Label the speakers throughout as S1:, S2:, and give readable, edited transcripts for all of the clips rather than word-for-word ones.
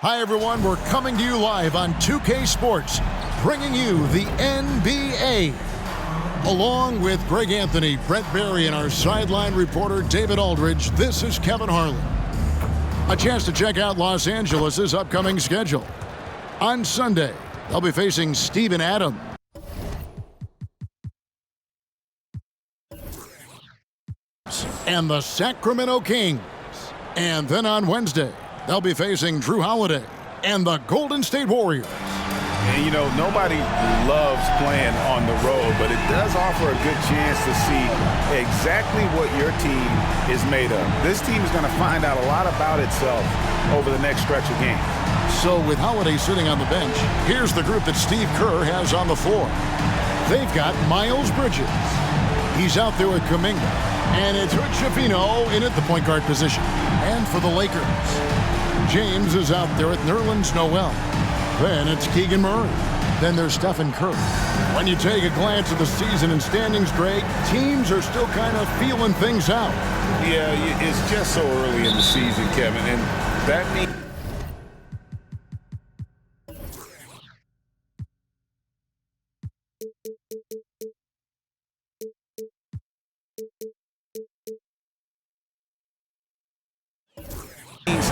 S1: Hi, everyone. We're coming to you live on 2K Sports, bringing you the NBA. Along with Greg Anthony, Brett Barry, and our sideline reporter, David Aldridge, this is Kevin Harlan. A chance to check out Los Angeles' upcoming schedule. On Sunday, they'll be facing Steven Adams. And the Sacramento Kings. And then on Wednesday, they'll be facing Drew Holiday and the Golden State Warriors.
S2: And, you know, nobody loves playing on the road, but it does offer a good chance to see exactly what your team is made of. This team is going to find out a lot about itself over the next stretch of games.
S1: So with Holiday sitting on the bench, here's the group that Steve Kerr has on the floor. They've got Miles Bridges. He's out there with Kuminga. And it's Hood-Schifino in at the point guard position. And for the Lakers, James is out there with Nerlens Noel. Then it's Keegan Murray. Then there's Stephen Curry. When you take a glance at the season and standings, Greg, teams are still kind of feeling things out.
S2: Yeah, it's just so early in the season, Kevin, and that means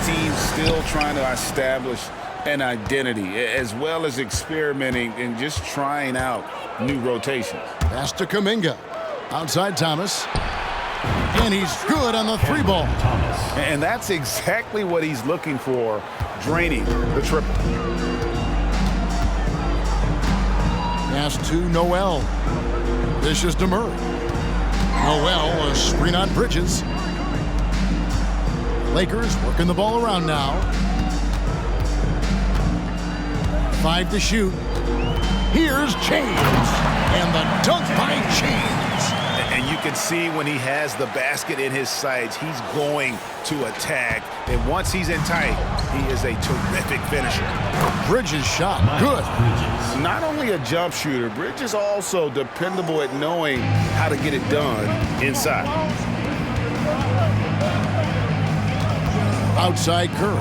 S2: teams still trying to establish an identity, as well as experimenting and just trying out new rotations.
S1: Pass to Kuminga. Outside Thomas. And he's good on the three ball.
S2: And that's exactly what he's looking for, draining the triple.
S1: Pass to Noel. This is to Murray. Noel, a screen on Bridges. Lakers working the ball around now. 5 to shoot. Here's James. And the dunk by James.
S2: And you can see when he has the basket in his sights, he's going to attack. And once he's in tight, he is a terrific finisher.
S1: Bridges shot. Good.
S2: Not only a jump shooter, Bridges also dependable at knowing how to get it done inside.
S1: Outside Curry.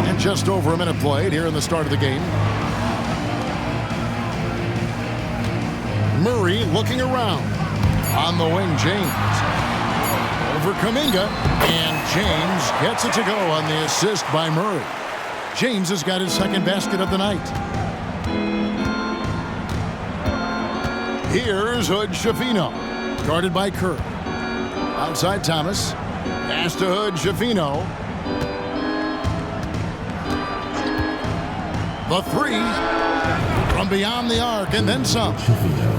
S1: And just over a minute played here in the start of the game. Murray looking around. On the wing, James. Over Kuminga. And James gets it to go on the assist by Murray. James has got his second basket of the night. Here's Hood-Schifino. Guarded by Curry. Outside Thomas. Pass to Hood-Schifino. The three from beyond the arc and then some.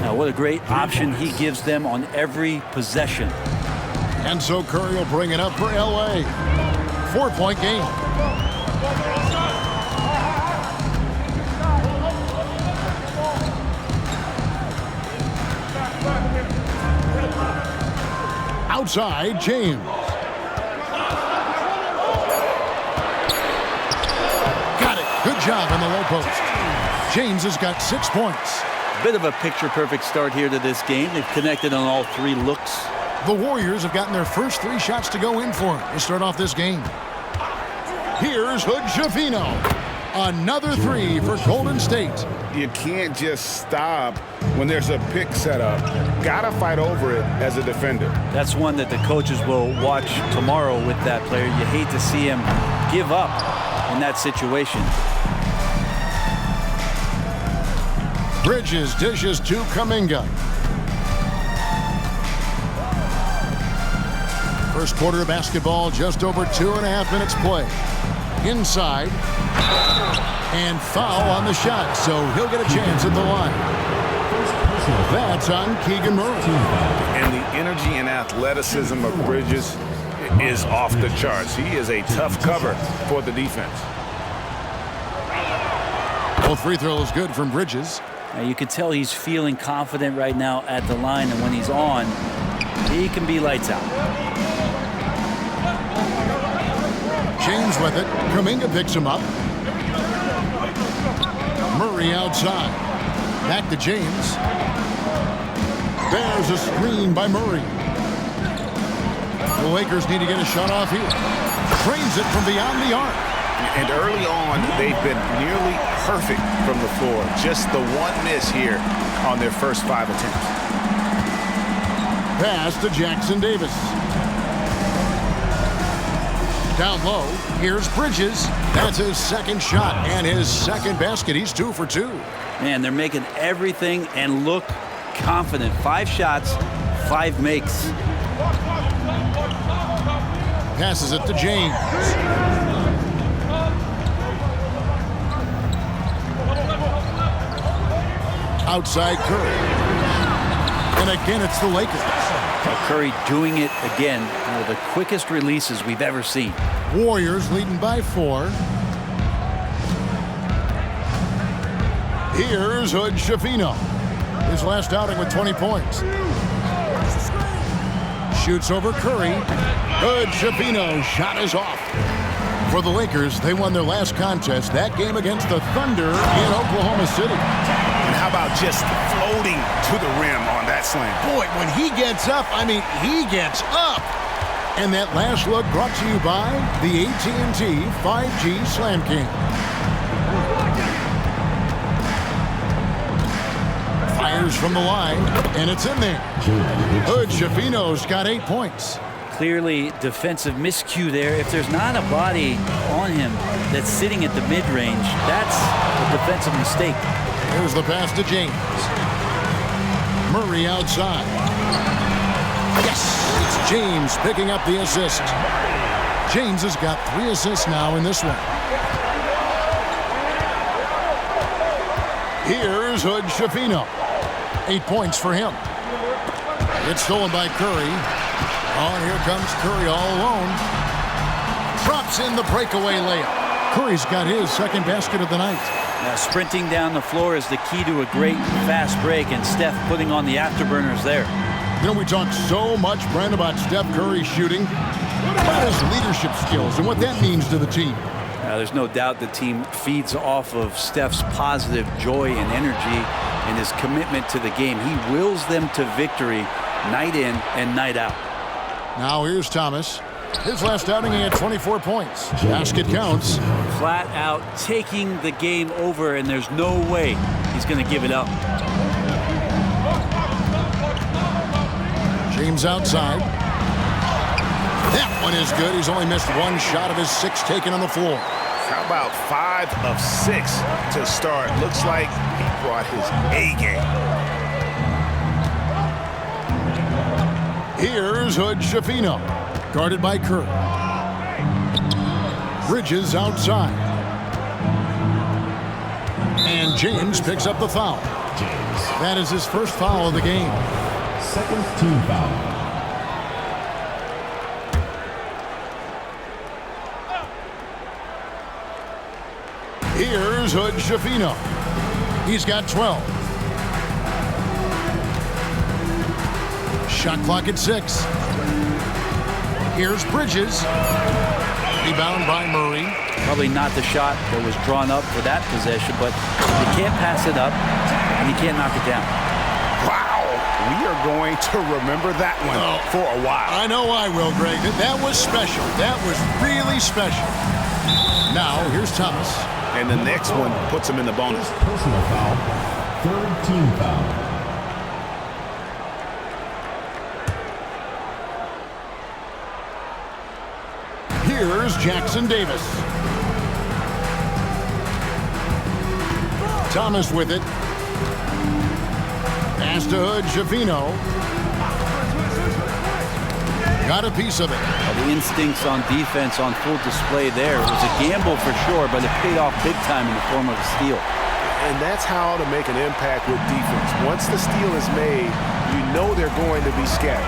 S3: Now what a great option he gives them on every possession.
S1: And so Curry will bring it up for LA. 4-point game. Outside, James. Got it. Good job on the low post. James has got 6 points.
S3: Bit of a picture-perfect start here to this game. They've connected on all 3 looks.
S1: The Warriors have gotten their first 3 shots to go in for him to start off this game. Here's Hood-Schifino. Another 3 for Golden State.
S2: You can't just stop when there's a pick set up. Gotta fight over it as a defender.
S3: That's one that the coaches will watch tomorrow with that player. You hate to see him give up in that situation.
S1: Bridges dishes to Kuminga. First quarter of basketball, just over 2.5 minutes play. Inside. And foul on the shot, so he'll get a chance at the line. That's on Keegan Murray.
S2: And the energy and athleticism of Bridges is off the charts. He is a tough cover for the defense.
S1: Both free throws good from Bridges.
S3: Now you can tell he's feeling confident right now at the line, and when he's on, he can be lights out.
S1: James with it. Kuminga picks him up. Murray outside. Back to James. There's a screen by Murray. The Lakers need to get a shot off here. Trains it from beyond the arc.
S2: And early on, they've been nearly perfect from the floor. Just the one miss here on their first 5 attempts.
S1: Pass to Jackson Davis. Down low, here's Bridges. That's his second shot and his second basket. He's 2 for 2.
S3: Man, they're making everything and look confident. 5 shots, 5 makes.
S1: Passes it to James. Outside Curry. And again, it's the Lakers.
S3: Curry doing it again. One of the quickest releases we've ever seen.
S1: Warriors leading by 4. Here's Hood Schifino. His last outing with 20 points. Shoots over Curry. Hood Schifino. Shot is off. For the Lakers, they won their last contest, that game against the Thunder in Oklahoma City.
S2: And how about just floating to the rim on that slam?
S1: Boy, when he gets up, I mean, he gets up. And that last look brought to you by the AT&T 5G Slam King. Fires from the line, and it's in there. Hood Schifino's got 8 points.
S3: Clearly defensive miscue there. If there's not a body on him that's sitting at the mid-range, that's a defensive mistake.
S1: Here's the pass to James. Murray outside. Yes! It's James picking up the assist. James has got 3 assists now in this one. Here's Hood Schifino. 8 points for him. It's stolen by Curry. Oh, and here comes Curry all alone. Drops in the breakaway layup. Curry's got his second basket of the night.
S3: Now, sprinting down the floor is the key to a great fast break, and Steph putting on the afterburners there.
S1: You know, we talk so much, Brent, about Steph Curry shooting. What about his leadership skills and what that means to the team?
S3: There's no doubt the team feeds off of Steph's positive joy and energy and his commitment to the game. He wills them to victory night in and night out.
S1: Now here's Thomas. His last outing, he had 24 points. Basket counts.
S3: Flat out taking the game over, and there's no way he's going to give it up.
S1: James outside. That one is good. He's only missed 1 shot of his 6 taken on the floor.
S2: How about 5 of 6 to start? Looks like he brought his A game.
S1: Here's Hood Schifino, guarded by Curry. Bridges outside. And James picks up the foul. That is his first foul of the game.
S4: Second team foul.
S1: Here's Hood Schifino. He's got 12. Shot clock at 6. Here's Bridges. Rebound by Murray.
S3: Probably not the shot that was drawn up for that possession, but you can't pass it up and you can't knock it down.
S2: Wow, we are going to remember that one for a while.
S1: I know I will, Greg. That was special. That was really special. Now, here's Thomas.
S2: And the next one puts him in the bonus.
S4: Personal foul. Third team foul.
S1: Here's Jackson Davis. Thomas with it. Pass to Hood Schifino. Got a piece of it.
S3: Well, the instincts on defense on full display there. It was a gamble for sure, but it paid off big time in the form of a steal.
S5: And that's how to make an impact with defense. Once the steal is made, you know they're going to be scattered.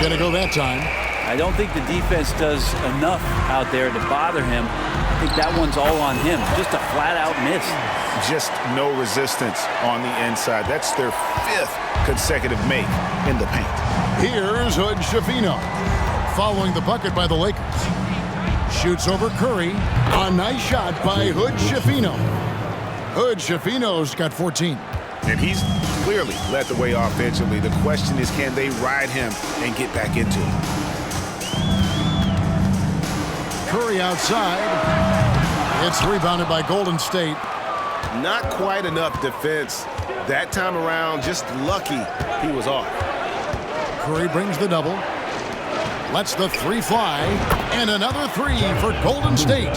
S1: Gonna go that time.
S3: I don't think the defense does enough out there to bother him. I think that one's all on him. Just a flat-out miss.
S2: Just no resistance on the inside. That's their 5th consecutive make in the paint.
S1: Here's Hood Schifino. Following the bucket by the Lakers. Shoots over Curry. A nice shot by Hood Schifino. Hood Schifino's got 14.
S2: And he's clearly led the way offensively. The question is, can they ride him and get back into it?
S1: Curry outside. It's rebounded by Golden State.
S5: Not quite enough defense that time around. Just lucky he was off.
S1: Curry brings the double. Lets the three fly. And another three for Golden State.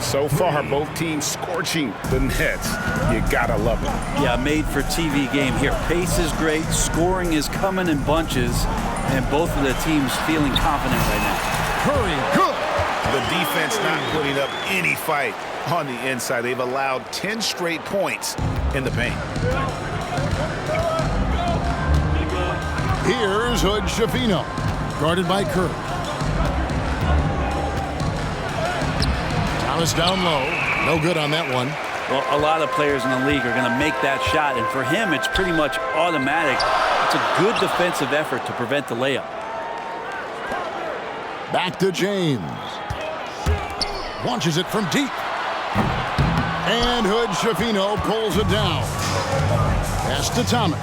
S2: So far, both teams scorching the Nets. You gotta love it.
S3: Yeah, made for TV game here. Pace is great. Scoring is coming in bunches. And both of the teams feeling confident right now.
S1: Curry, good.
S2: The defense not putting up any fight on the inside. They've allowed 10 straight points in the paint.
S1: Here's Hood Schifino, guarded by Curry. Thomas down low. No good on that one.
S3: Well, a lot of players in the league are going to make that shot, and for him, it's pretty much automatic. It's a good defensive effort to prevent the layup.
S1: Back to James. Launches it from deep. And Hood Schifino pulls it down. Pass to Thomas.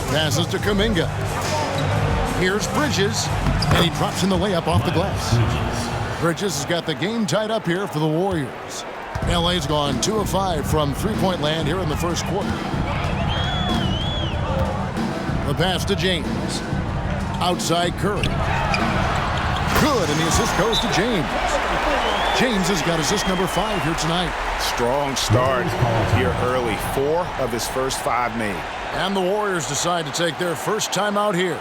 S1: Passes to Kuminga. Here's Bridges, and he drops in the layup off the glass. Bridges has got the game tied up here for the Warriors. LA's gone 2 of 5 from three-point land here in the first quarter. The pass to James. Outside Curry. Good, and the assist goes to James. James has got assist number 5 here tonight.
S2: Strong start here early. 4 of his first 5 made.
S1: And the Warriors decide to take their first time out here.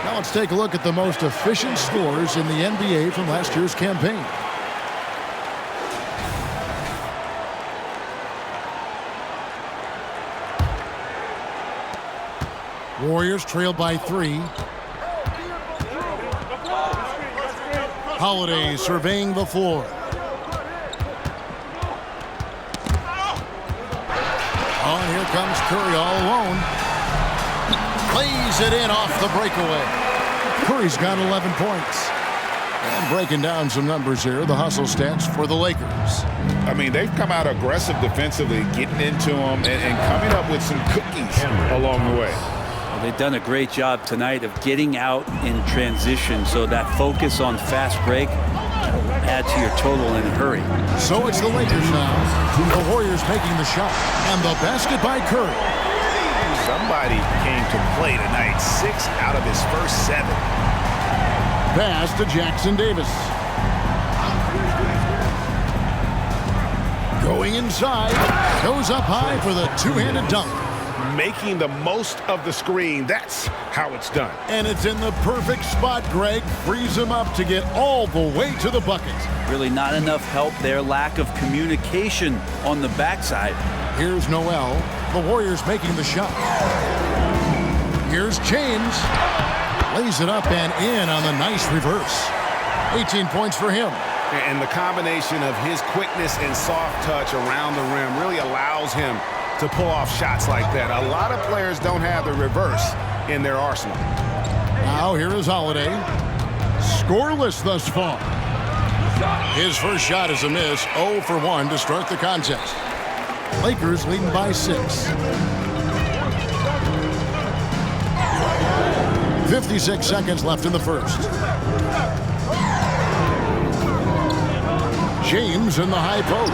S1: Now let's take a look at the most efficient scorers in the NBA from last year's campaign. Warriors trail by 3. Holiday surveying the floor. Oh, and here comes Curry all alone. Plays it in off the breakaway. Curry's got 11 points. And breaking down some numbers here, the hustle stats for the Lakers.
S2: I mean, they've come out aggressive defensively, getting into them and coming up with some cookies along the way.
S3: Well, they've done a great job tonight of getting out in transition, so that focus on fast break will add to your total in a hurry.
S1: So it's the Lakers now. The Warriors making the shot. And the basket by Curry.
S2: Somebody came to play tonight. 6 out of his first 7.
S1: Pass to Jackson Davis. Going inside. Goes up high for the two-handed dunk.
S2: Making the most of the screen. That's how it's done.
S1: And it's in the perfect spot, Greg. Frees him up to get all the way to the bucket.
S3: Really not enough help there. Lack of communication on the backside.
S1: Here's Noel. The Warriors making the shot. Here's James. Lays it up and in on the nice reverse. 18 points for him.
S5: And the combination of his quickness and soft touch around the rim really allows him to pull off shots like that. A lot of players don't have the reverse in their arsenal.
S1: Now here is Holiday. Scoreless thus far. His first shot is a miss. 0 for 1 to start the contest. Lakers leading by 6. 56 seconds left in the first. James in the high post.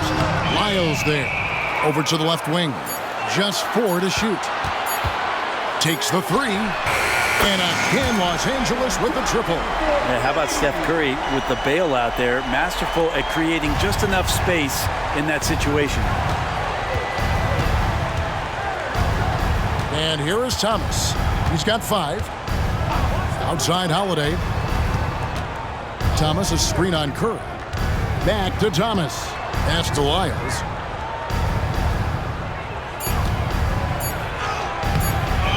S1: Lyles there. Over to the left wing. Just 4 to shoot. Takes the 3. And again, Los Angeles with the triple.
S3: Yeah, how about Steph Curry with the bailout there? Masterful at creating just enough space in that situation.
S1: And here is Thomas. He's got 5. Outside Holiday. Thomas, a screen on Curry. Back to Thomas. Pass to Lyles.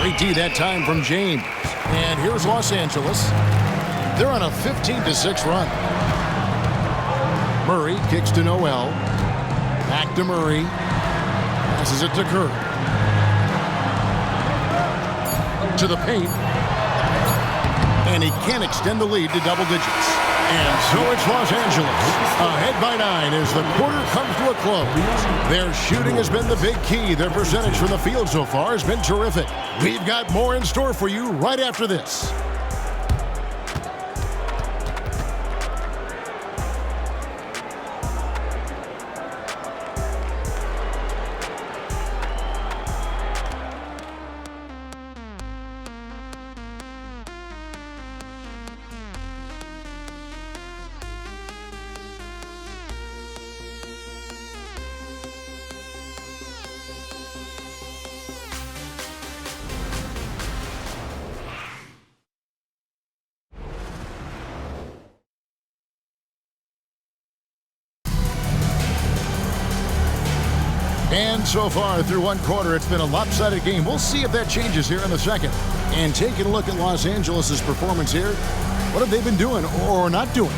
S1: Great D that time from James. And here's Los Angeles. They're on a 15-6 run. Murray kicks to Noel. Back to Murray. Passes it to Kerr. To the paint. And he can't extend the lead to double digits. And so it's Los Angeles. Ahead by 9 as the quarter comes to a close. Their shooting has been the big key. Their percentage from the field so far has been terrific. We've got more in store for you right after this. And so far through one quarter, it's been a lopsided game. We'll see if that changes here in the second. And taking a look at Los Angeles' performance here, what have they been doing or not doing?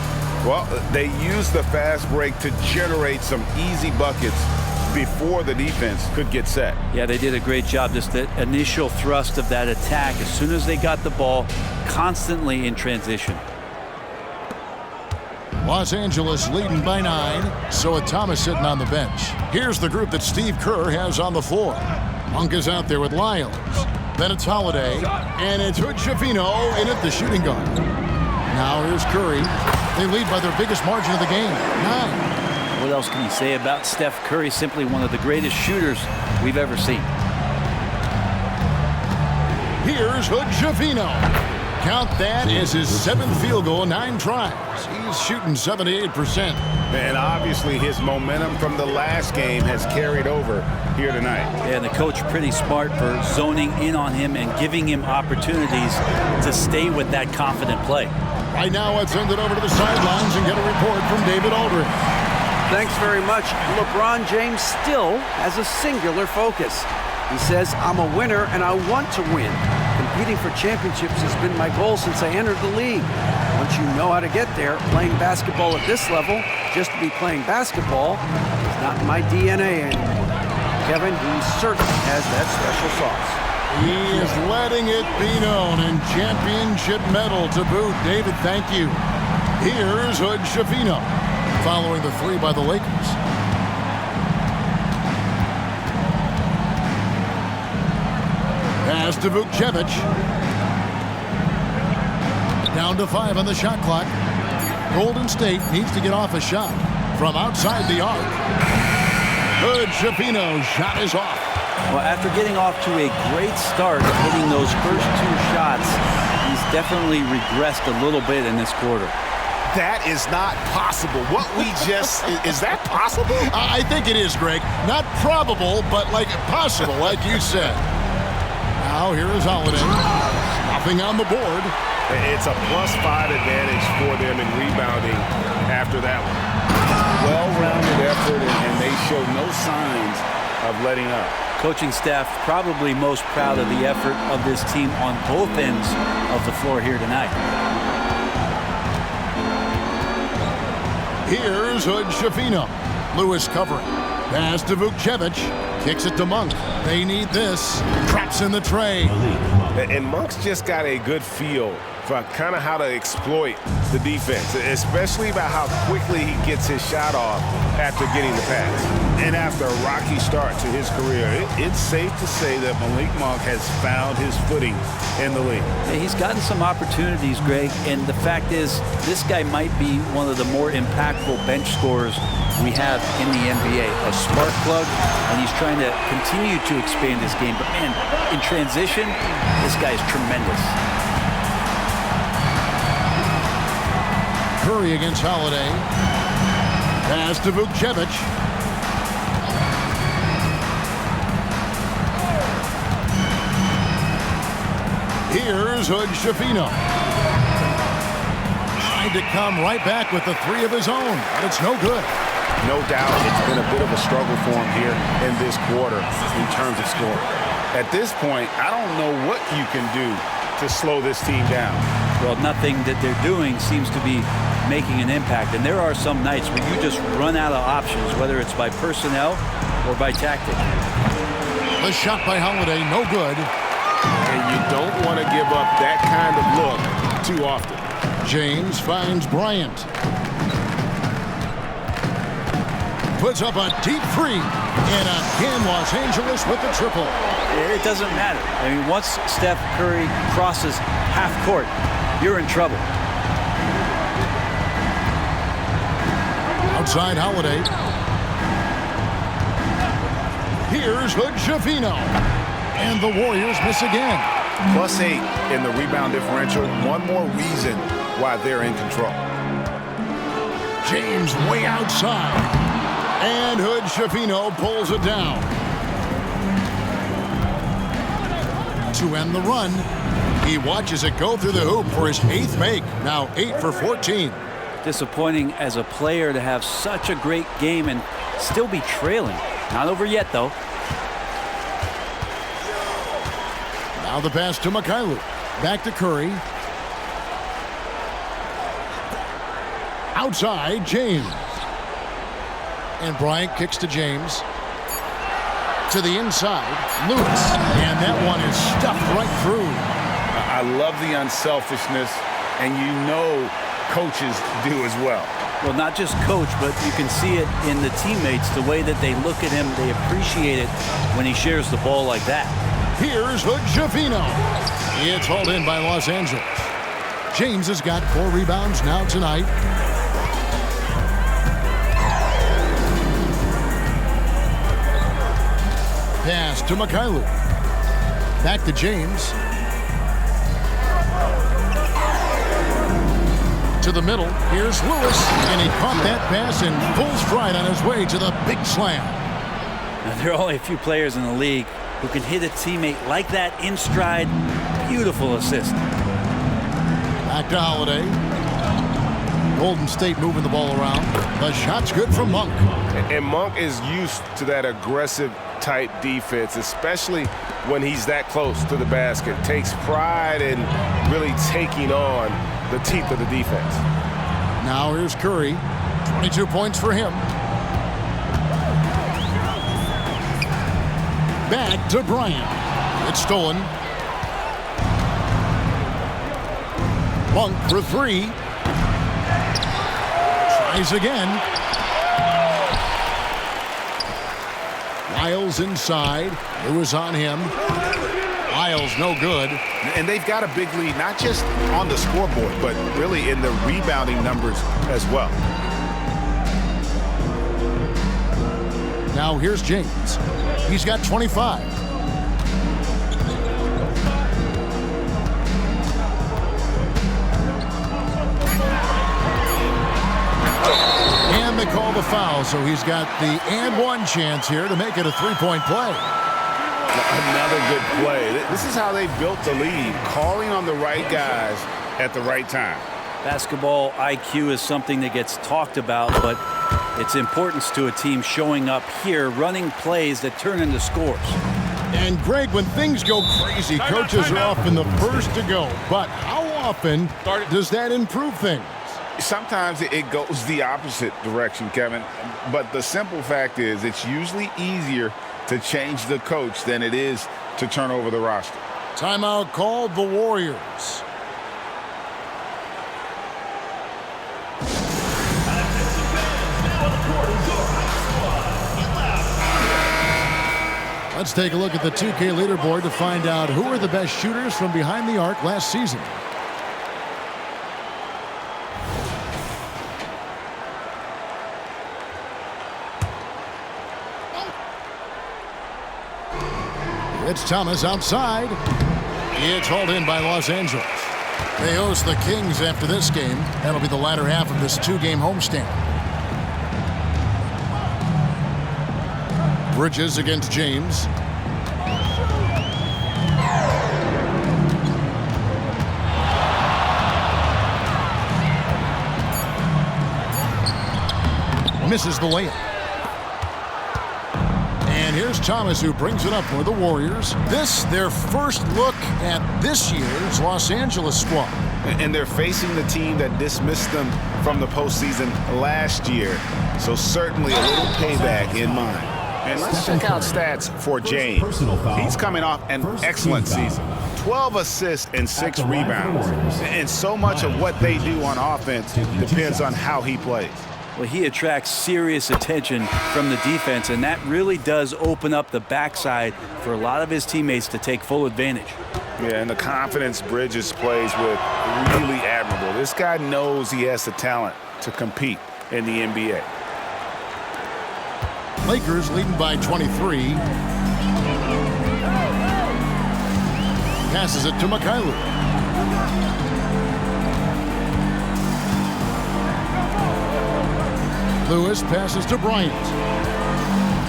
S2: Well, they used the fast break to generate some easy buckets before the defense could get set.
S3: Yeah, they did a great job. Just the initial thrust of that attack, as soon as they got the ball, constantly in transition.
S1: Los Angeles leading by 9, so with Thomas sitting on the bench. Here's the group that Steve Kerr has on the floor. Monk is out there with Lyles. Then it's Holiday, and it's Hood-Schifino in at the shooting guard. Now here's Curry. They lead by their biggest margin of the game, 9.
S3: What else can you say about Steph Curry? Simply one of the greatest shooters we've ever seen.
S1: Here's Hood-Schifino. Count that as his 7th field goal in 9 tries. He's shooting 78%.
S2: And obviously his momentum from the last game has carried over here tonight.
S3: And the coach pretty smart for zoning in on him and giving him opportunities to stay with that confident play.
S1: Right now, let's send it over to the sidelines and get a report from David Aldridge.
S6: Thanks very much. LeBron James still has a singular focus. He says, I'm a winner and I want to win. Competing for championships has been my goal since I entered the league. Once you know how to get there, playing basketball at this level, just to be playing basketball, is not in my DNA anymore. Kevin, he certainly has that special sauce.
S1: He is letting it be known, and championship medal to boot. David, thank you. Here's Hood-Schifino, following the 3 by the Lakers. Pass to Vukcevic. Down to 5 on the shot clock. Golden State needs to get off a shot from outside the arc. Hood-Schifino's shot is off.
S3: Well, after getting off to a great start of hitting those first 2 shots, he's definitely regressed a little bit in this quarter.
S5: That is not possible. What we just, is that possible?
S1: I think it is, Greg. Not probable, but like possible, like you said. Now here is Holiday. Nothing on the board.
S2: It's a +5 advantage for them in rebounding after that one. Well-rounded effort, and they show no signs of letting up.
S3: Coaching staff probably most proud of the effort of this team on both ends of the floor here tonight.
S1: Here's Hood-Schifino. Lewis covering. Pass to Vukcevic. Kicks it to Monk. They need this. Traps in the tray.
S2: And Monk's just got a good feel for kind of how to exploit the defense, especially about how quickly he gets his shot off after getting the pass. And after a rocky start to his career, it's safe to say that Malik Monk has found his footing in the league.
S3: Hey, he's gotten some opportunities, Greg, and the fact is this guy might be one of the more impactful bench scorers we have in the NBA. A spark plug, and he's trying to continue to expand his game. But, man, in transition, this guy's tremendous.
S1: Curry against Holiday. Pass to Vukcevic. Here's Hood-Schifino. Trying to come right back with the 3 of his own, but it's no good.
S2: No doubt it's been a bit of a struggle for him here in this quarter in terms of scoring. At this point, I don't know what you can do to slow this team down.
S3: Well, nothing that they're doing seems to be making an impact. And there are some nights where you just run out of options, whether it's by personnel or by tactic.
S1: The shot by Holiday, no good.
S5: And you don't want to give up that kind of look too often.
S1: James finds Bryant. Puts up a deep three. And again, Los Angeles with the triple.
S3: It doesn't matter. I mean, once Steph Curry crosses half court, you're in trouble.
S1: Outside Holiday. Here's Hood-Schifino. And the Warriors miss again.
S2: +8 in the rebound differential. One more reason why they're in control.
S1: James way outside. And Hood-Schifino pulls it down. To end the run, he watches it go through the hoop for his 8th make. Now 8 for 14.
S3: Disappointing as a player to have such a great game and still be trailing. Not over yet, though.
S1: Now the pass to Mikhailuk. Back to Curry. Outside, James. And Bryant kicks to James. To the inside, Lewis. And that one is stuffed right through.
S2: I love the unselfishness, and you know coaches do as well.
S3: Well, not just coach, but you can see it in the teammates, the way that they look at him. They appreciate it when he shares the ball like that.
S1: Here's Hood-Schifino. It's hauled in by Los Angeles. James has got 4 rebounds now tonight. Pass to Mikhailuk. Back to James. To the middle. Here's Lewis. And he caught that pass in full stride on his way to the big slam.
S3: Now, there are only a few players in the league who can hit a teammate like that in stride. Beautiful assist.
S1: Back to Holiday. Golden State moving the ball around. The shot's good from Monk.
S5: And Monk is used to that aggressive type defense, especially when he's that close to the basket. Takes pride in really taking on the teeth of the defense.
S1: Now here's Curry. 22 points for him. Back to Bryant. It's stolen. Monk for 3. Tries again. Lyles inside. It was on him. Lyles no good.
S2: And they've got a big lead, not just on the scoreboard, but really in the rebounding numbers as well.
S1: Now here's James. He's got 25. And they call the foul, so he's got the and one chance here to make it a 3-point play.
S2: Another good play. This is how they built the lead, calling on the right guys at the right time.
S3: Basketball IQ is something that gets talked about, but its importance to a team showing up here, running plays that turn into scores.
S1: And Greg, when things go crazy, coaches are often the first to go. But how often does that improve things?
S2: Sometimes it goes the opposite direction, Kevin. But the simple fact is it's usually easier to change the coach than it is to turn over the roster.
S1: Timeout called the Warriors. Let's take a look at the 2K leaderboard to find out who are the best shooters from behind the arc last season. It's Thomas outside. It's hauled in by Los Angeles. They host the Kings after this game. That'll be the latter half of this 2-game homestand. Bridges against James. Misses the layup. And here's Thomas, who brings it up for the Warriors. This, their first look at this year's Los Angeles squad.
S2: And they're facing the team that dismissed them from the postseason last year. So certainly a little payback in mind. And let's check out stats for James. He's coming off an excellent season. 12 assists and 6 rebounds. And so much of what they do on offense depends on how he plays.
S3: Well, he attracts serious attention from the defense, and that really does open up the backside for a lot of his teammates to take full advantage.
S2: Yeah, and the confidence Bridges plays with, really admirable. This guy knows he has the talent to compete in the NBA.
S1: Lakers leading by 23. Passes it to Mikhailuk. Lewis passes to Bryant.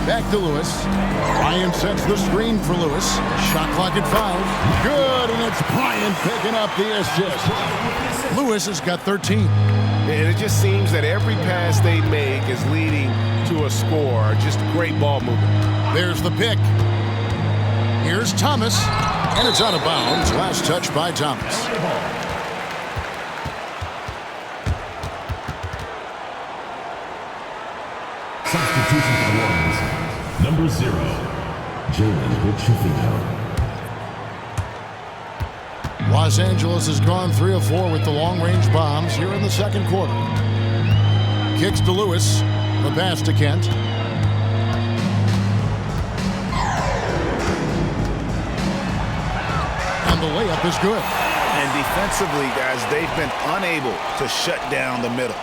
S1: Back to Lewis. Bryant sets the screen for Lewis. Shot clock at 5. Good, and it's Bryant picking up the assist. Lewis has got 13.
S5: And it just seems that every pass they make is leading to a score. Just great ball movement.
S1: There's the pick. Here's Thomas, and it's out of bounds. Last touch by Thomas.
S4: Substitution for the Warriors. Number 0, Jalen Hood-Schifino.
S1: Los Angeles has gone 3 of 4 with the long-range bombs here in the second quarter. Kicks to Lewis. The pass to Kent. And the layup is good.
S2: And defensively, guys, they've been unable to shut down the middle.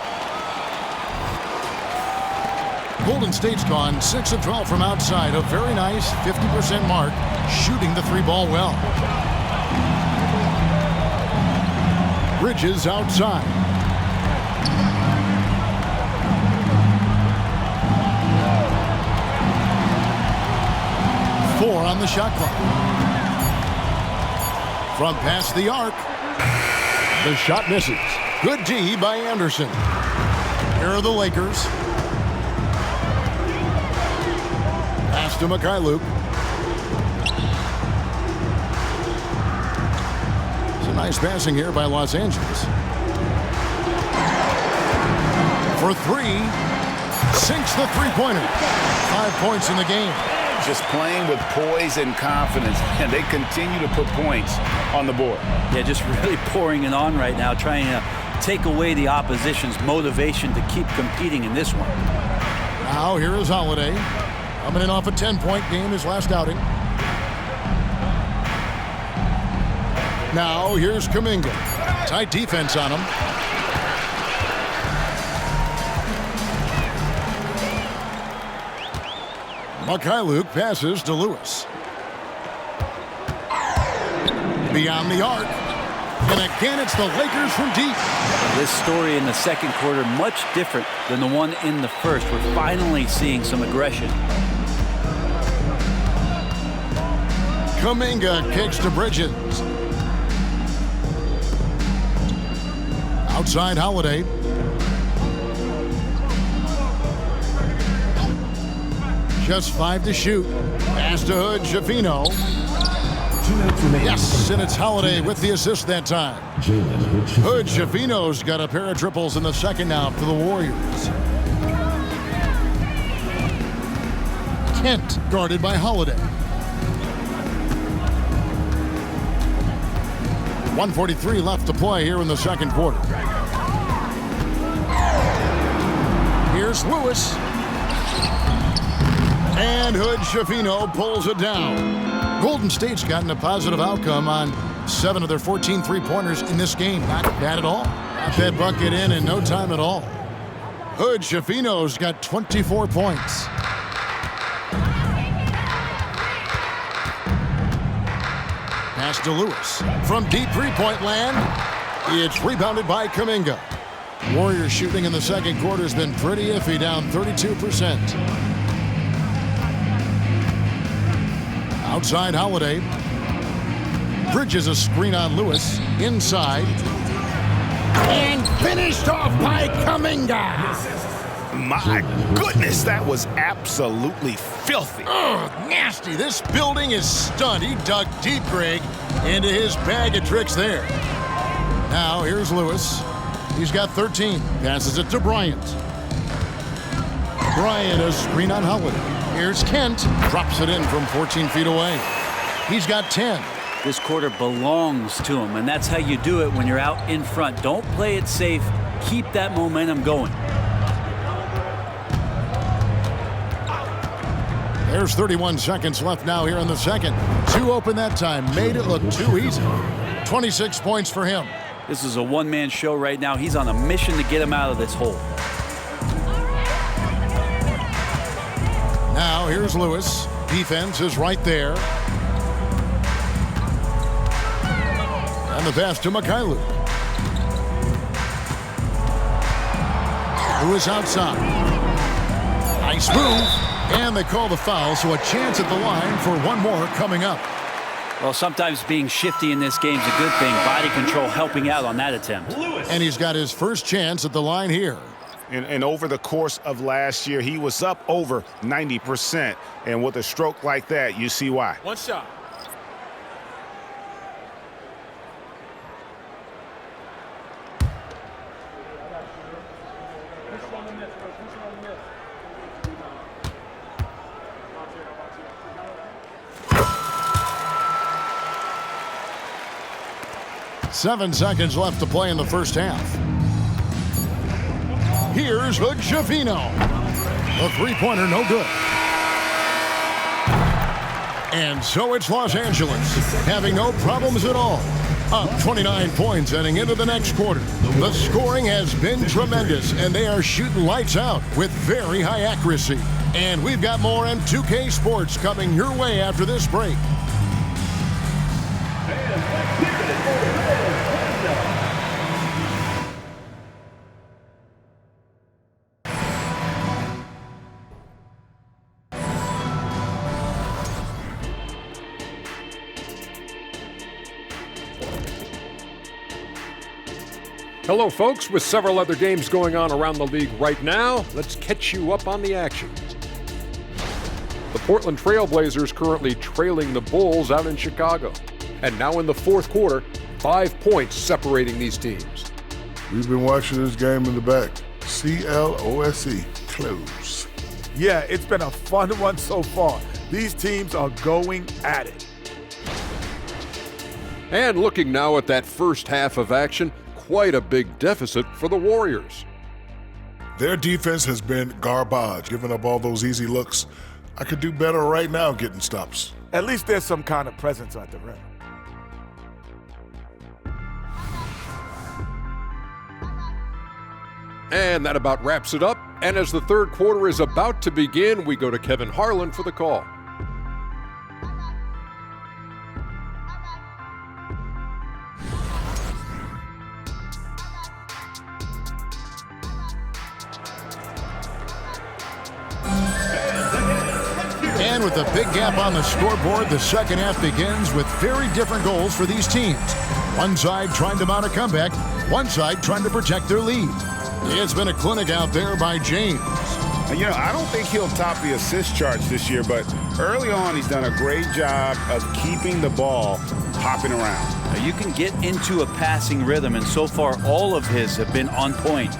S1: Golden State's gone 6 of 12 from outside. A very nice 50% mark, shooting the 3-ball well. Bridges outside. Four on the shot clock. From past the arc. The shot misses. Good D by Anderson. Here are the Lakers. Pass to Mikhailuk. It's a nice passing here by Los Angeles. For 3. Sinks the three-pointer. 5 points in the game.
S2: Just playing with poise and confidence, and they continue to put points on the board.
S3: Yeah, just really pouring it on right now, trying to take away the opposition's motivation to keep competing in this one.
S1: Now here is Holiday. Coming in off a 10-point game his last outing. Now here's Kuminga. Tight defense on him. Mikhailuk passes to Lewis. Beyond the arc. And again, it's the Lakers from deep.
S3: This story in the second quarter, much different than the one in the first. We're finally seeing some aggression.
S1: Kuminga kicks to Bridges. Outside Holiday. Just 5 to shoot. Pass to Hood-Schifino.
S4: 2 minutes remaining.
S1: Yes, and it's Holiday with the assist that time. Hood-Schifino's got a pair of triples in the second now for the Warriors. Kent guarded by Holiday. 1:43 left to play here in the second quarter. Here's Lewis. And Hood-Schifino pulls it down. Golden State's gotten a positive outcome on 7 of their 14 three-pointers in this game. Not bad at all. Got that bucket in no time at all. Hood-Schifino's got 24 points. Pass to Lewis. From deep three-point land, it's rebounded by Kuminga. Warriors shooting in the second quarter has been pretty iffy, down 32%. Outside Holiday. Bridges a screen on Lewis. Inside. And finished off by Kuminga.
S2: My goodness, that was absolutely filthy.
S1: Ugh, nasty. This building is stunned. He dug deep, Greg, into his bag of tricks there. Now here's Lewis. He's got 13. Passes it to Bryant. Bryant, a screen on Holiday. Here's Kent. Drops it in from 14 feet away. He's got 10.
S3: This quarter belongs to him, and that's how you do it when you're out in front. Don't play it safe. Keep that momentum going.
S1: There's 31 seconds left now here in the second. Two open that time. Made it look too easy. 26 points for him.
S3: This is a one-man show right now. He's on a mission to get him out of this hole.
S1: Now here's Lewis. Defense is right there. And the pass to Mikhailu. Lewis outside. Nice move. And they call the foul, so a chance at the line for one more coming up.
S3: Well, sometimes being shifty in this game is a good thing. Body control helping out on that attempt.
S1: And he's got his first chance at the line here.
S2: And over the course of last year, he was up over 90%. And with a stroke like that, you see why.
S5: One shot.
S1: Seven seconds left to play in the first half. Here's Hood-Schifino. The three-pointer, no good. And so it's Los Angeles, having no problems at all. Up 29 points heading into the next quarter. The scoring has been tremendous, and they are shooting lights out with very high accuracy. And we've got more M2K Sports coming your way after this break.
S7: Hello, folks. With several other games going on around the league right now, let's catch you up on the action. The Portland Trail Blazers currently trailing the Bulls out in Chicago. And now in the fourth quarter, 5 points separating these teams.
S8: We've been watching this game in the back. CLOSE, close.
S9: Yeah, it's been a fun one so far. These teams are going at it.
S7: And looking now at that first half of action, quite a big deficit for the Warriors.
S8: Their defense has been garbage, giving up all those easy looks. I could do better right now getting stops.
S9: At least there's some kind of presence at the rim.
S7: And that about wraps it up. And as the third quarter is about to begin, we go to Kevin Harlan for the call.
S1: And with a big gap on the scoreboard, the second half begins with very different goals for these teams. One side trying to mount a comeback, one side trying to protect their lead. It's been a clinic out there by James.
S2: And, I don't think he'll top the assist charts this year, but early on he's done a great job of keeping the ball hopping around.
S3: Now, you can get into a passing rhythm, and so far all of his have been on point.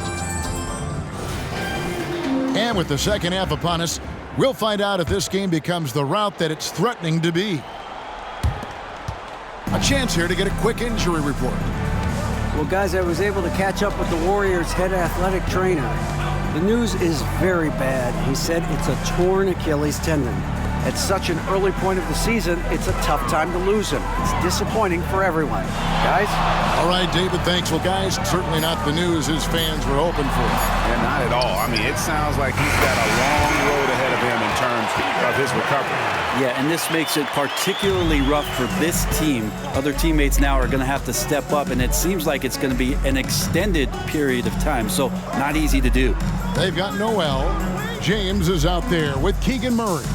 S1: And with the second half upon us, we'll find out if this game becomes the route that it's threatening to be. A chance here to get a quick injury report.
S6: Well, guys, I was able to catch up with the Warriors' head athletic trainer. The news is very bad. He said it's a torn Achilles tendon. At such an early point of the season, it's a tough time to lose him. It's disappointing for everyone. Guys?
S1: All right, David, thanks. Well, guys, certainly not the news his fans were hoping for.
S2: Yeah, not at all. I mean, it sounds like he's got a long road ahead of him in terms of his recovery.
S3: Yeah, and this makes it particularly rough for this team. Other teammates now are going to have to step up, and it seems like it's going to be an extended period of time, so not easy to do.
S1: They've got Noel. James is out there with Keegan Murray.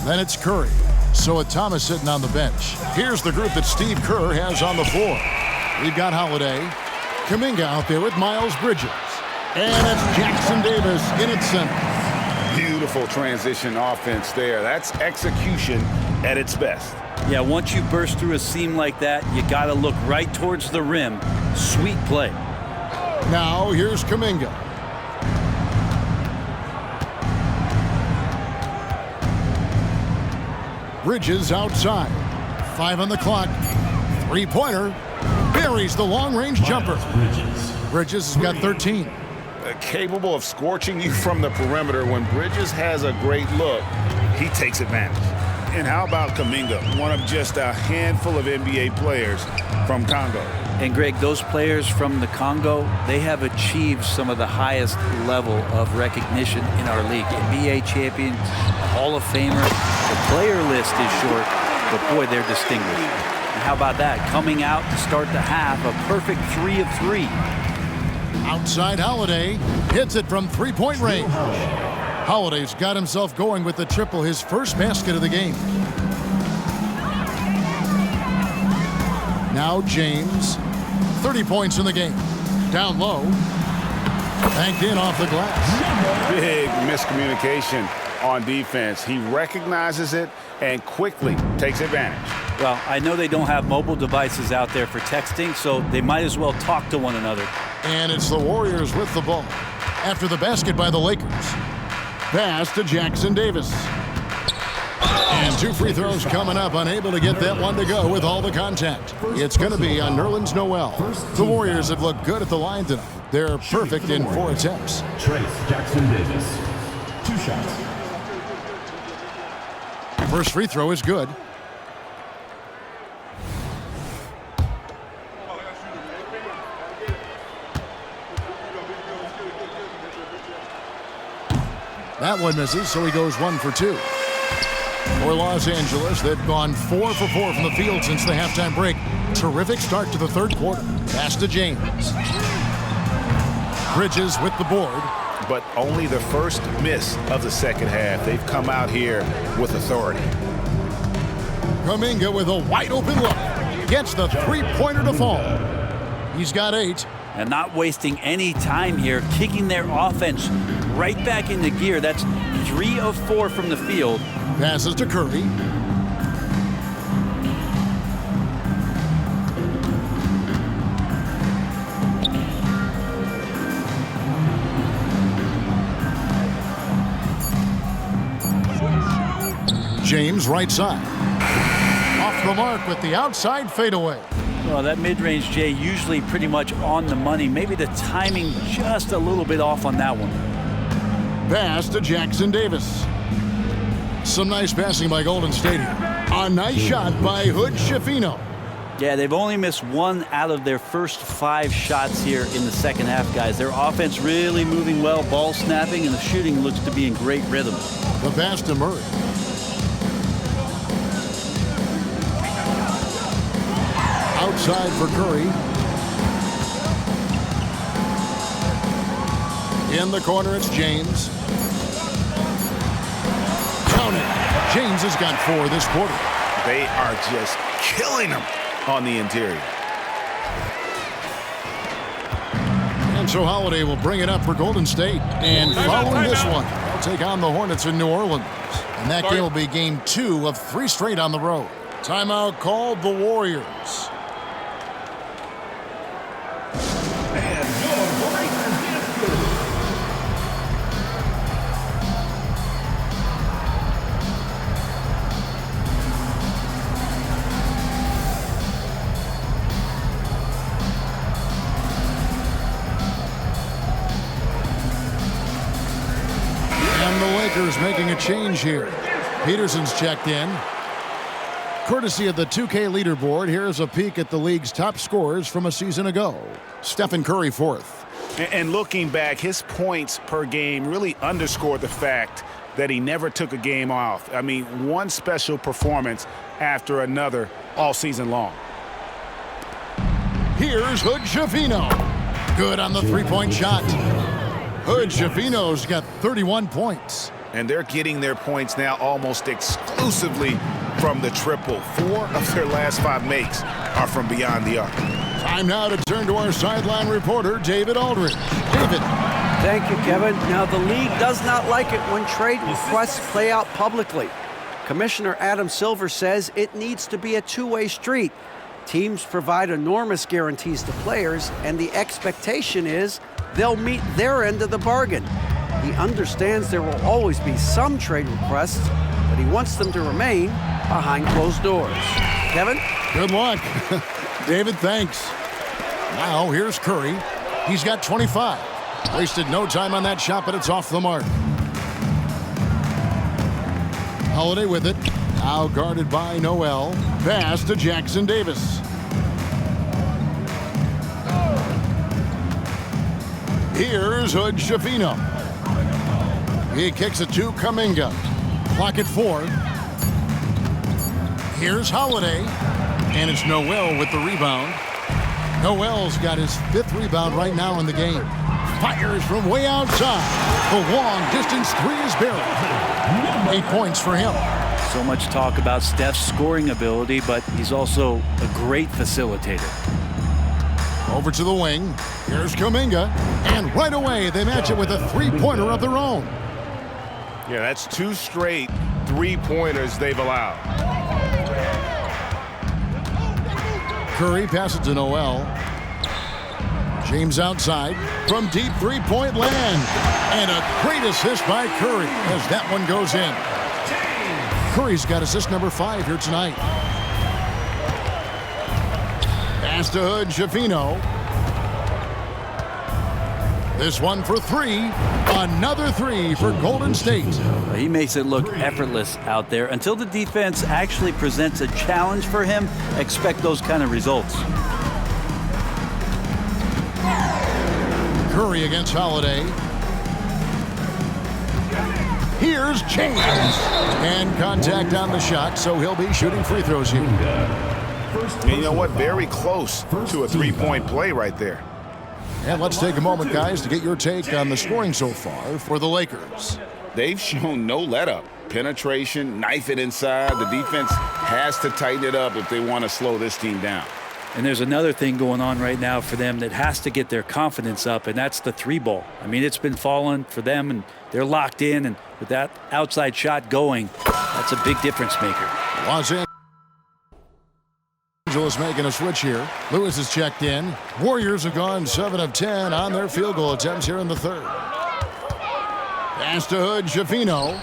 S1: Then it's Curry. So with Thomas sitting on the bench. Here's the group that Steve Kerr has on the floor. We've got Holiday. Kuminga out there with Miles Bridges. And it's Jackson Davis in its center.
S2: Beautiful transition offense there. That's execution at its best.
S3: Yeah, once you burst through a seam like that, you got to look right towards the rim. Sweet play.
S1: Now here's Kuminga. Bridges outside. 5 on the clock. Three-pointer. Buries the long-range jumper. Bridges has got 13.
S2: Capable of scorching you from the perimeter. When Bridges has a great look, he takes advantage. And how about Kuminga, one of just a handful of NBA players from Congo?
S3: And Greg, those players from the Congo, they have achieved some of the highest level of recognition in our league. NBA champion, Hall of Famer. The player list is short, but boy, they're distinguished. And how about that? Coming out to start the half, a perfect 3 of 3.
S1: Outside Holiday, hits it from three-point range. Holiday's got himself going with the triple, his first basket of the game. Now James, 30 points in the game. Down low, banked in off the glass.
S2: Big miscommunication on defense. He recognizes it and quickly takes advantage.
S3: Well, I know they don't have mobile devices out there for texting, so they might as well talk to one another.
S1: And it's the Warriors with the ball after the basket by the Lakers. Pass to Jackson Davis. And 2 free throws coming up, unable to get that one to go with all the contact. It's going to be on Nerlens Noel. The Warriors have looked good at the line tonight. They're perfect in 4 attempts.
S4: Trace Jackson Davis. 2 shots.
S1: First free throw is good. That one misses, so he goes 1 for 2. For Los Angeles, they've gone 4 for 4 from the field since the halftime break. Terrific start to the third quarter. Pass to James. Bridges with the board.
S2: But only the first miss of the second half. They've come out here with authority.
S1: Kuminga with a wide open look. Gets the three-pointer to fall. He's got 8.
S3: And not wasting any time here, kicking their offense right back into gear. That's 3 of 4 from the field.
S1: Passes to Curry. James right side. Off the mark with the outside fadeaway.
S3: Well, that mid-range, Jay, usually pretty much on the money. Maybe the timing just a little bit off on that one.
S1: Pass to Jackson Davis. Some nice passing by Golden State here. A nice shot by Hood Schifino.
S3: Yeah, they've only missed 1 out of their first 5 shots here in the second half, guys. Their offense really moving well, ball snapping, and the shooting looks to be in great rhythm.
S1: The pass to Murray. Outside for Curry. In the corner, it's James. Count it. James has got 4 this quarter.
S2: They are just killing them on the interior.
S1: And so Holiday will bring it up for Golden State. And following this one, they'll take on the Hornets in New Orleans. And that game will be game 2 of 3 straight on the road. Timeout called the Warriors. Making a change here. Peterson's checked in. Courtesy of the 2K leaderboard, here's a peek at the league's top scorers from a season ago. Stephen Curry 4th.
S2: And looking back, his points per game really underscored the fact that he never took a game off. I mean, one special performance after another all season long.
S1: Here's Hood Schifino. Good on the three-point shot. Hood Schifino's got 31 points.
S2: And they're getting their points now almost exclusively from the triple. 4 of their last 5 makes are from beyond the arc.
S1: Time now to turn to our sideline reporter, David Aldridge. David.
S6: Thank you, Kevin. Now, the league does not like it when trade requests play out publicly. Commissioner Adam Silver says it needs to be a two-way street. Teams provide enormous guarantees to players, and the expectation is they'll meet their end of the bargain. He understands there will always be some trade requests, but he wants them to remain behind closed doors. Kevin?
S1: Good luck. David, thanks. Now here's Curry. He's got 25. Wasted no time on that shot, but it's off the mark. Holiday with it. Now guarded by Noel. Pass to Jackson Davis. Here's Hood Schifino. He kicks it to Kuminga. Clock at 4. Here's Holiday. And it's Noel with the rebound. Noel's got his 5th rebound right now in the game. Fires from way outside. The long distance 3 is buried. 8 points for him.
S3: So much talk about Steph's scoring ability, but he's also a great facilitator.
S1: Over to the wing. Here's Kuminga. And right away, they match it with a 3-pointer of their own.
S5: Yeah, that's 2 straight 3-pointers they've allowed.
S1: Curry passes to Noel. James outside from deep 3-point land. And a great assist by Curry as that one goes in. Curry's got assist number 5 here tonight. Pass to Hood Schifino. This one for 3. Another 3 for Golden State.
S3: He makes it look effortless out there. Until the defense actually presents a challenge for him, expect those kind of results.
S1: Curry against Holiday. Here's James. And contact on the shot, so he'll be shooting free throws here.
S2: And you know what? Very close to a 3-point play right there.
S1: And let's take a moment, guys, to get your take on the scoring so far for the Lakers.
S2: They've shown no let-up. Penetration, knife it inside. The defense has to tighten it up if they want to slow this team down.
S3: And there's another thing going on right now for them that has to get their confidence up, and that's the 3-ball. I mean, it's been falling for them, and they're locked in, and with that outside shot going, that's a big difference maker.
S1: Los Angeles making a switch here. Lewis is checked in. Warriors have gone 7 of 10 on their field goal attempts here in the 3rd. Pass to Hood Schifino.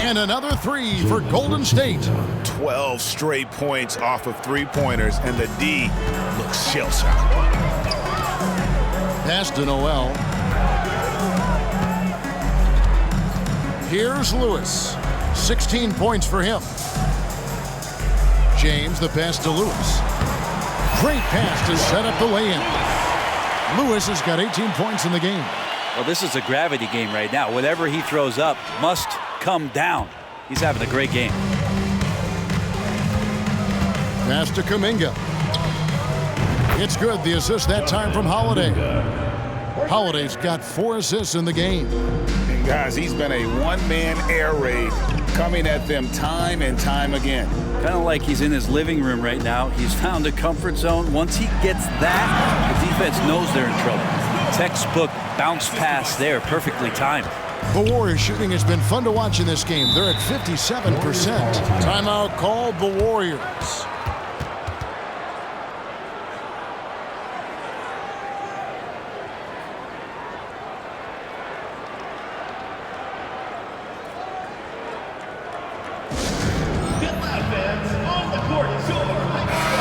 S1: And another 3 for Golden State.
S2: 12 straight points off of 3-pointers, and the D looks shell-shocked.
S1: Pass to Noel. Here's Lewis. 16 points for him. James, the pass to Lewis. Great pass to set up the lay-in. Lewis has got 18 points in the game.
S3: Well, this is a gravity game right now. Whatever he throws up must come down. He's having a great game.
S1: Pass to Kuminga. It's good. The assist that time from Holiday. Holiday's got 4 assists in the game.
S2: And guys, he's been a one-man air raid coming at them time and time again.
S3: Kind of like he's in his living room right now. He's found a comfort zone. Once he gets that, the defense knows they're in trouble. Textbook bounce pass there, perfectly timed.
S1: The Warriors shooting has been fun to watch in this game. They're at 57%. Timeout called the Warriors.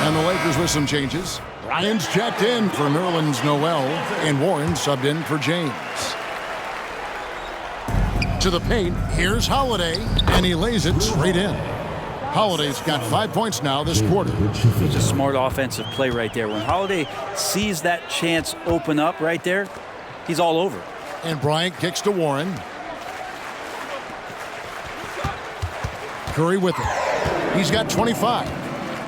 S1: And the Lakers with some changes. Ryan's checked in for Nerlens Noel, and Warren subbed in for James. To the paint, here's Holiday, and he lays it straight in. Holiday's got 5 points now this quarter.
S3: It's a smart offensive play right there. When Holiday sees that chance open up right there, he's all over it.
S1: And Bryant kicks to Warren. Curry with it. He's got 25.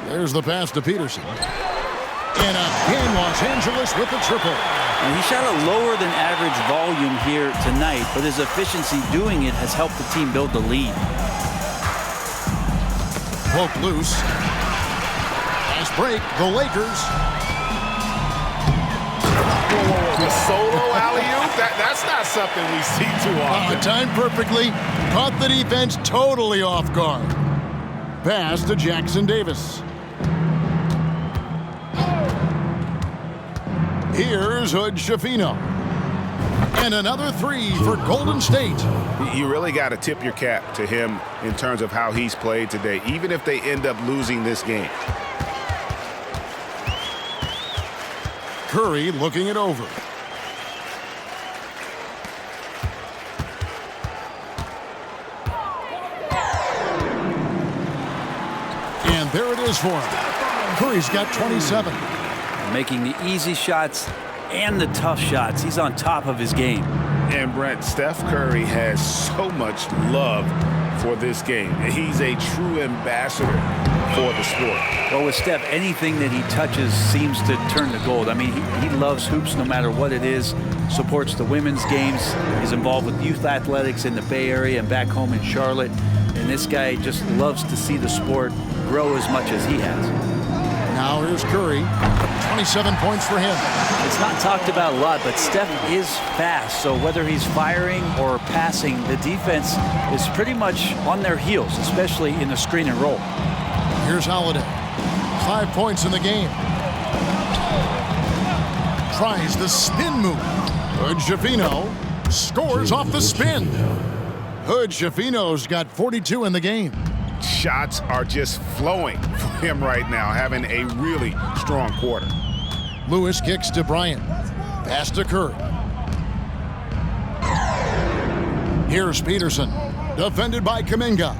S1: There's the pass to Peterson. And again, Los Angeles with the triple.
S3: And he shot a lower than average volume here tonight, but his efficiency doing it has helped the team build the lead.
S1: Poke loose. Nice break. The Lakers.
S2: The solo alley-oop? That's not something we see too often.
S1: Timed perfectly. Caught the defense totally off guard. pass to Jackson Davis. Here's Hood Schifino. And another three for Golden State.
S5: You really got to tip your cap to him in terms of how he's played today, even if they end up losing this game.
S1: Curry looking it over. And there it is for him. Curry's got 27.
S3: Making the easy shots and the tough shots. He's on top of his game.
S5: And Brent, Steph Curry has so much love for this game. He's a true ambassador for the sport.
S3: Well, with Steph, anything that he touches seems to turn to gold. I mean, he loves hoops no matter what it is, supports the women's games. He's involved with youth athletics in the Bay Area and back home in Charlotte. And this guy just loves to see the sport grow as much as he has.
S1: Now here's Curry. 27 points for him.
S3: It's not talked about a lot, but Steph is fast. So whether he's firing or passing, the defense is pretty much on their heels, especially in the screen and roll.
S1: Here's Holiday. 5 points in the game. Tries the spin move. Hood Schifino scores off the spin. Hood Schifino's got 42 in the game.
S5: Shots are just flowing for him right now, having a really strong quarter.
S1: Lewis kicks to Bryant. Pass to Curry. Here's Peterson. Defended by Kuminga.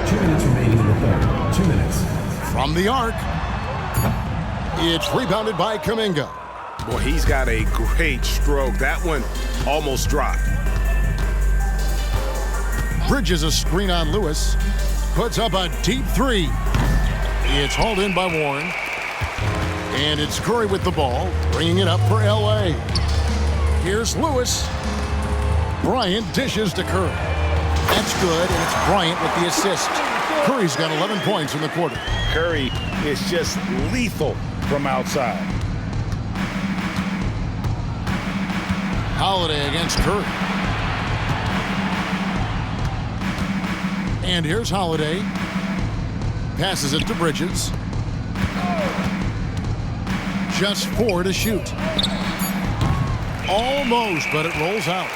S4: 2 minutes remaining in the third. 2 minutes.
S1: From the arc. It's rebounded by Kuminga.
S5: Boy, he's got a great stroke. That one almost dropped.
S1: Bridges a screen on Lewis. Puts up a deep three. It's hauled in by Warren. And it's Curry with the ball, bringing it up for L.A. Here's Lewis. Bryant dishes to Curry. That's good, and it's Bryant with the assist. Curry's got 11 points in the quarter.
S5: Curry is just lethal from outside.
S1: Holiday against Curry. And here's Holiday. Passes it to Bridges. Just 4 to shoot. Almost, but it rolls out.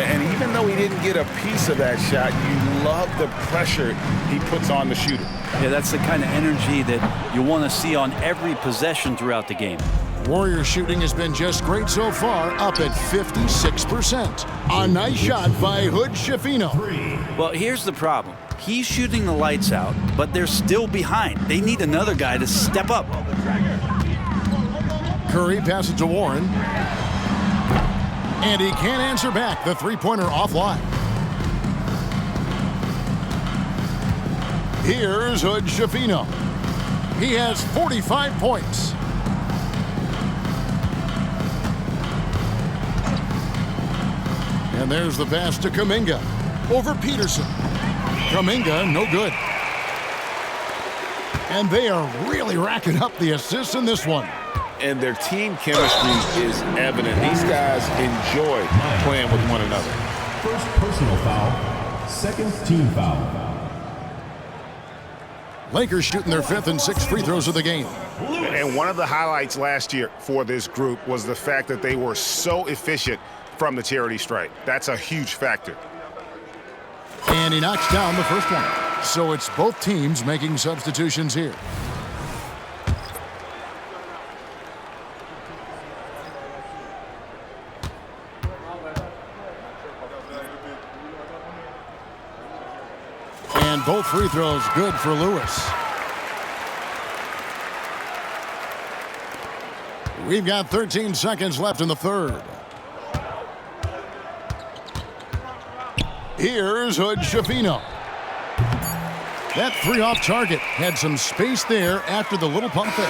S5: And even though he didn't get a piece of that shot, you love the pressure he puts on the shooter.
S3: Yeah, that's the kind of energy that you want to see on every possession throughout the game.
S1: Warriors shooting has been just great so far, up at 56%. A nice shot by Hood Schifino.
S3: Well, here's the problem. He's shooting the lights out, but they're still behind. They need another guy to step up.
S1: Curry passes to Warren. And he can't answer back. The three-pointer offline. Here's Hood Schifino. He has 45 points. And there's the pass to Kuminga. Over Peterson. Kuminga, no good. And they are really racking up the assists in this one.
S5: And their team chemistry is evident. These guys enjoy playing with one another.
S4: First personal foul. Second team foul.
S1: Lakers shooting their 5th and 6th free throws of the game.
S5: And one of the highlights last year for this group was the fact that they were so efficient from the charity stripe. That's a huge factor.
S1: And he knocks down the first one. So it's both teams making substitutions here. And both free throws good for Lewis. We've got 13 seconds left in the third. Here's Hood Schifino. That three off target had some space there after the little pump fake.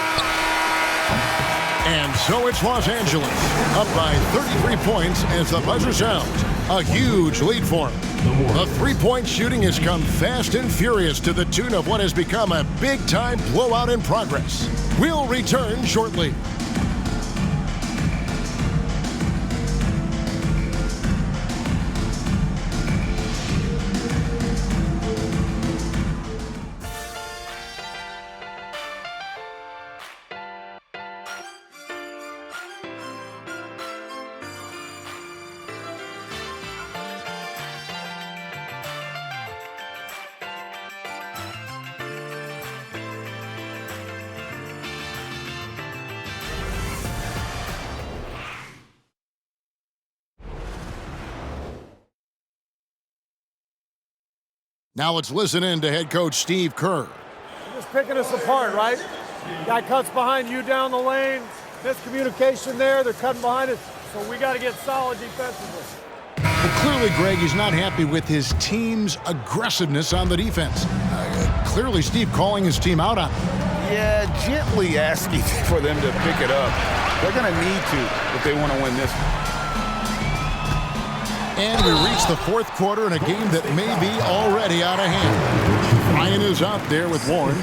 S1: And so it's Los Angeles, up by 33 points as the buzzer sounds. A huge lead for him. The three-point shooting has come fast and furious to the tune of what has become a big-time blowout in progress. We'll return shortly. Now let's listen in to head coach Steve Kerr.
S10: Just picking us apart, right? Guy cuts behind you down the lane. Miscommunication there. They're cutting behind us. So we got to get solid defensively.
S1: Well, clearly, Greg, he's not happy with his team's aggressiveness on the defense. Clearly, Steve calling his team out on it.
S2: Yeah, gently asking for them to pick it up. They're going to need to if they want to win this one.
S1: And we reach the fourth quarter in a game that may be already out of hand. Ryan is out there with Warren.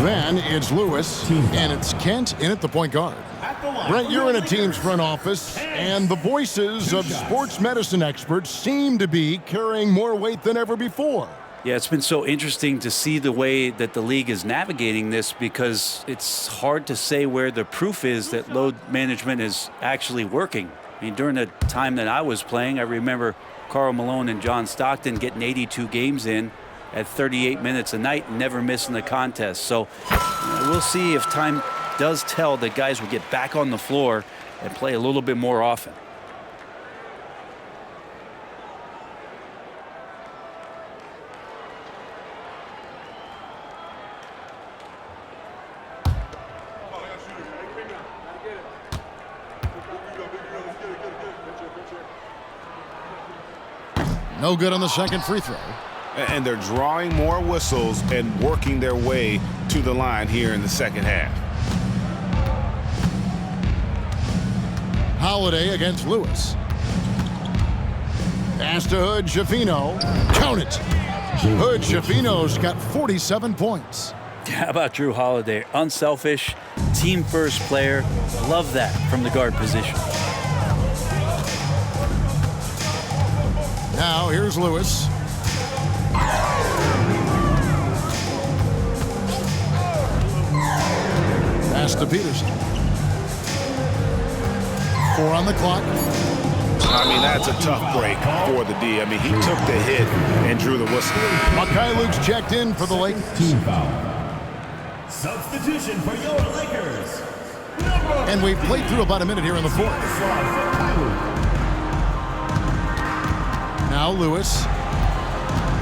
S1: Then it's Lewis, and it's Kent in at the point guard. Brent, you're in a team's front office, and the voices of sports medicine experts seem to be carrying more weight than ever before.
S3: Yeah, it's been so interesting to see the way that the league is navigating this, because it's hard to say where the proof is that load management is actually working. I mean, during the time that I was playing, I remember Karl Malone and John Stockton getting 82 games in at 38 minutes a night and never missing a contest. So we'll see if time does tell that guys will get back on the floor and play a little bit more often.
S1: No good on the second free throw.
S2: And they're drawing more whistles and working their way to the line here in the second half.
S1: Holiday against Lewis. Pass to Hood Schifino. Count it. Hood Schifino's got 47 points.
S3: How about Drew Holiday? Unselfish, team-first player. Love that from the guard position.
S1: Now here's Lewis. Pass to Peterson. 4 on the clock.
S2: I mean, that's a tough break for the D. I mean, he took the hit and drew the whistle.
S1: Makai Luke's checked in for the Lakers.
S4: Team foul. Substitution for your Lakers.
S1: And we've played through about a minute here in the fourth. Now Lewis.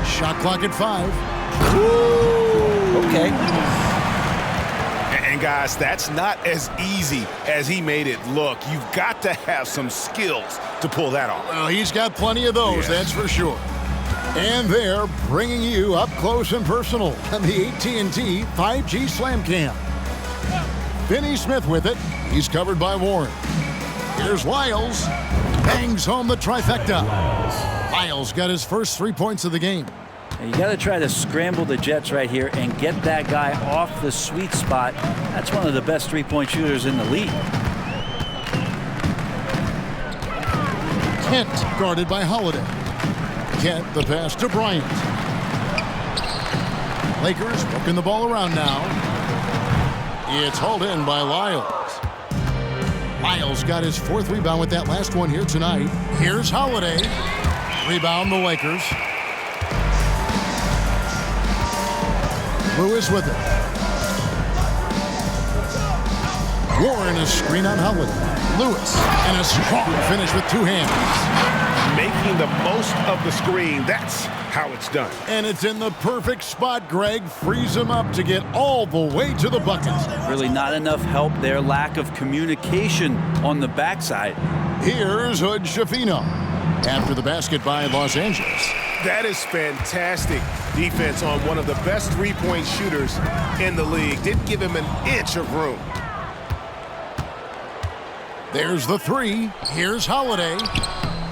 S1: Shot clock at 5.
S3: Okay.
S2: And guys, that's not as easy as he made it look. You've got to have some skills to pull that off.
S1: Well, he's got plenty of those, that's for sure. And they're bringing you up close and personal on the AT&T 5G Slam Cam. Finney Smith with it. He's covered by Warren. Here's Lyles. Bangs home the trifecta. Lyles got his first 3 points of the game.
S3: You got to try to scramble the Jets right here and get that guy off the sweet spot. That's one of the best three-point shooters in the league.
S1: Kent guarded by Holiday. Kent the pass to Bryant. Lakers working the ball around now. It's hauled in by Lyles. Lyles got his 4th rebound with that last one here tonight. Here's Holiday. Rebound the Lakers. Lewis with it. Warren is screen on Holiday. Lewis and a strong finish with 2 hands.
S2: Making the most of the screen. That's how it's done.
S1: And it's in the perfect spot, Greg. Frees him up to get all the way to the bucket.
S3: Really not enough help there. Lack of communication on the backside.
S1: Here's Hood Schifino. After the basket by Los Angeles.
S2: That is fantastic defense on one of the best three-point shooters in the league. Didn't give him an inch of room.
S1: There's the 3. Here's Holiday.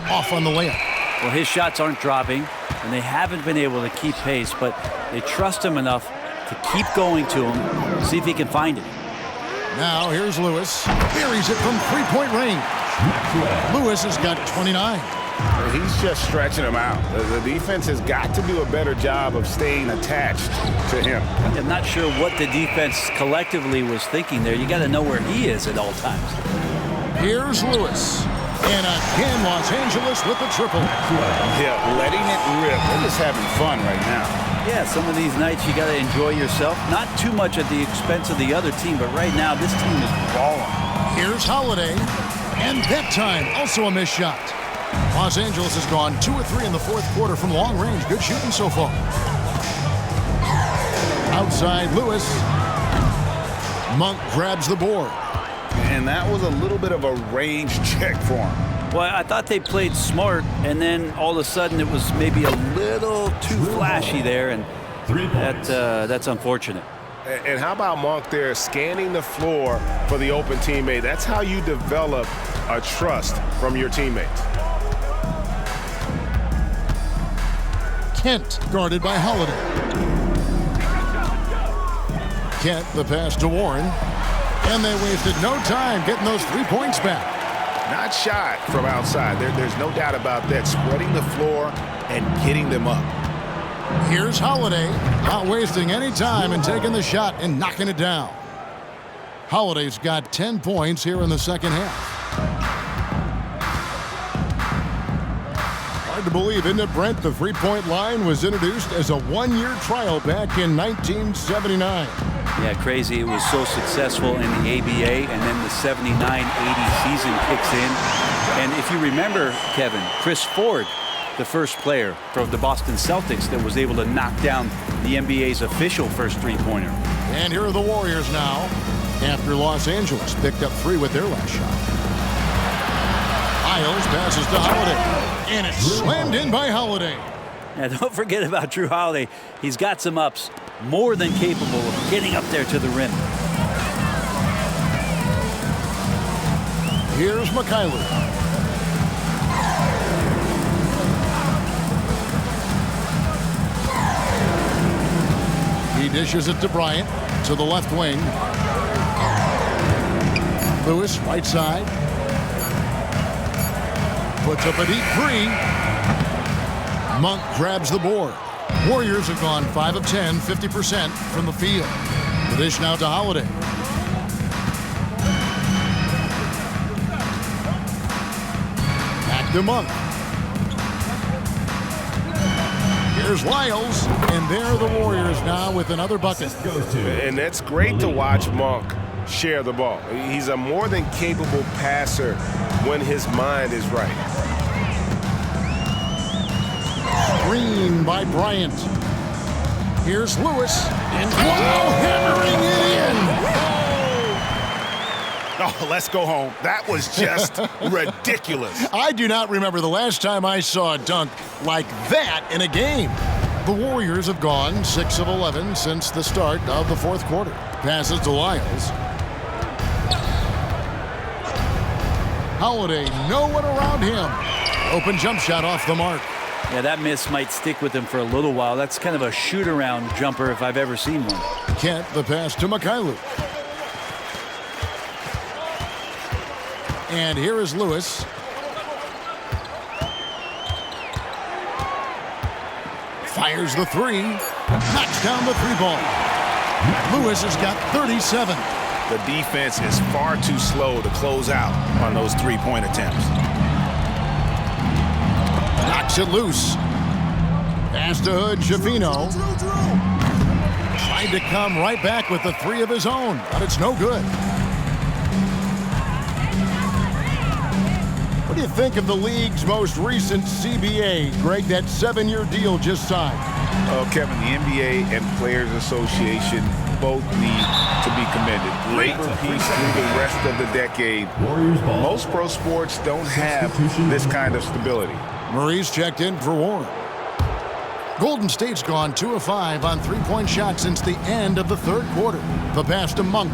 S1: Off on the layup.
S3: Well, his shots aren't dropping, and they haven't been able to keep pace, but they trust him enough to keep going to him, see if he can find it.
S1: Now here's Lewis. Buries it from 3-point range. Lewis has got 29.
S2: He's just stretching him out. The defense has got to do a better job of staying attached to him.
S3: I'm not sure what the defense collectively was thinking there. You got to know where he is at all times.
S1: Here's Lewis. And again, Los Angeles with the triple.
S2: Yeah, letting it rip. They're just having fun right now.
S3: Yeah, some of these nights you got to enjoy yourself. Not too much at the expense of the other team, but right now this team is balling.
S1: Here's Holiday. And that time, also a missed shot. Los Angeles has gone 2 or 3 in the fourth quarter from long range. Good shooting so far. Outside Lewis. Monk grabs the board.
S2: And that was a little bit of a range check for him.
S3: Well, I thought they played smart, and then all of a sudden it was maybe a little too flashy there, and that's unfortunate.
S5: And how about Monk there scanning the floor for the open teammate? That's how you develop a trust from your teammates.
S1: Kent guarded by Holiday. Kent, the pass to Warren. And they wasted no time getting those 3 points back.
S5: Not shy from outside. There's no doubt about that. Spreading the floor and getting them up.
S1: Here's Holiday, not wasting any time and taking the shot and knocking it down. Holiday's got 10 points here in the second half. Hard to believe, isn't it, Brent? The three-point line was introduced as a one-year trial back in 1979.
S3: Yeah, crazy. It was so successful in the ABA, and then the 79-80 season kicks in. And if you remember, Kevin, Chris Ford, the first player from the Boston Celtics that was able to knock down the NBA's official first three-pointer.
S1: And here are the Warriors now, after Los Angeles picked up 3 with their last shot. Isles passes to Holiday, and it's slammed in by Holiday.
S3: Now, don't forget about Drew Holiday. He's got some ups, more than capable of getting up there to the rim.
S1: Here's Mikhailuk. He dishes it to Bryant, to the left wing. Lewis, right side. Puts up a deep 3. Monk grabs the board. Warriors have gone 5 of 10, 50% from the field. The dish now to Holiday. Back to Monk. Here's Lyles, and there are the Warriors now with another bucket.
S5: And that's great to watch Monk share the ball. He's a more than capable passer when his mind is right.
S1: Screen by Bryant. Here's Lewis, and wow, hammering it in.
S2: Oh, let's go home. That was just ridiculous.
S1: I do not remember the last time I saw a dunk like that in a game. The Warriors have gone 6 of 11 since the start of the fourth quarter. Passes to Lyles. Holiday, no one around him. Open jump shot off the mark.
S3: Yeah, that miss might stick with him for a little while. That's kind of a shoot-around jumper if I've ever seen one.
S1: Kent, the pass to Mikhailuk. And here is Lewis. Fires the 3. Knocks down the 3-ball. Lewis has got 37.
S2: The defense is far too slow to close out on those three-point attempts.
S1: Knocks it loose. Pass to Hood, Javino. Tried to come right back with the 3 of his own, but it's no good. What do you think of the league's most recent CBA, Greg, that 7-year deal just signed?
S2: Oh, Kevin, the NBA and Players Association both need to be commended. Labor peace through the rest of the decade. Most pro sports don't have this kind of stability.
S1: Murray's checked in for Warren. Golden State's gone 2 of 5 on 3-point shots since the end of the third quarter. The pass to Monk.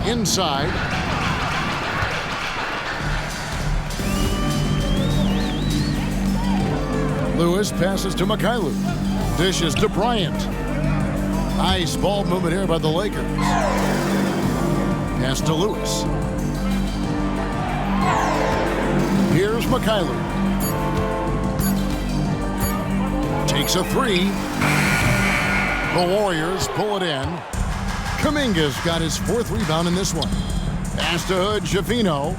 S1: Inside. Lewis passes to Mikhailuk. Dishes to Bryant. Nice ball movement here by the Lakers. Pass to Lewis. Here's Mikhailuk. Takes a 3. The Warriors pull it in. Kuminga's got his 4th rebound in this one. Pass to Hood, Javino.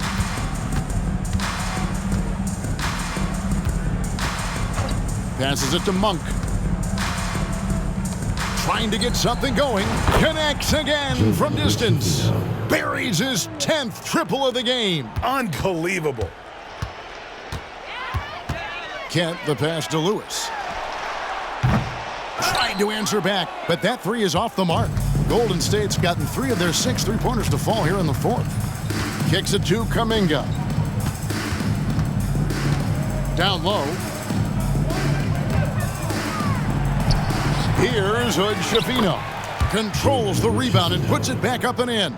S1: Passes it to Monk. Trying to get something going. Connects again from distance. Buries his 10th triple of the game.
S2: Unbelievable.
S1: Kent, the pass to Lewis. Tried to answer back, but that three is off the mark. Golden State's gotten 3 of their 6 3-pointers to fall here in the 4th. Kicks it to Kuminga. Down low. Here's Hood-Schifino. Controls the rebound and puts it back up and in.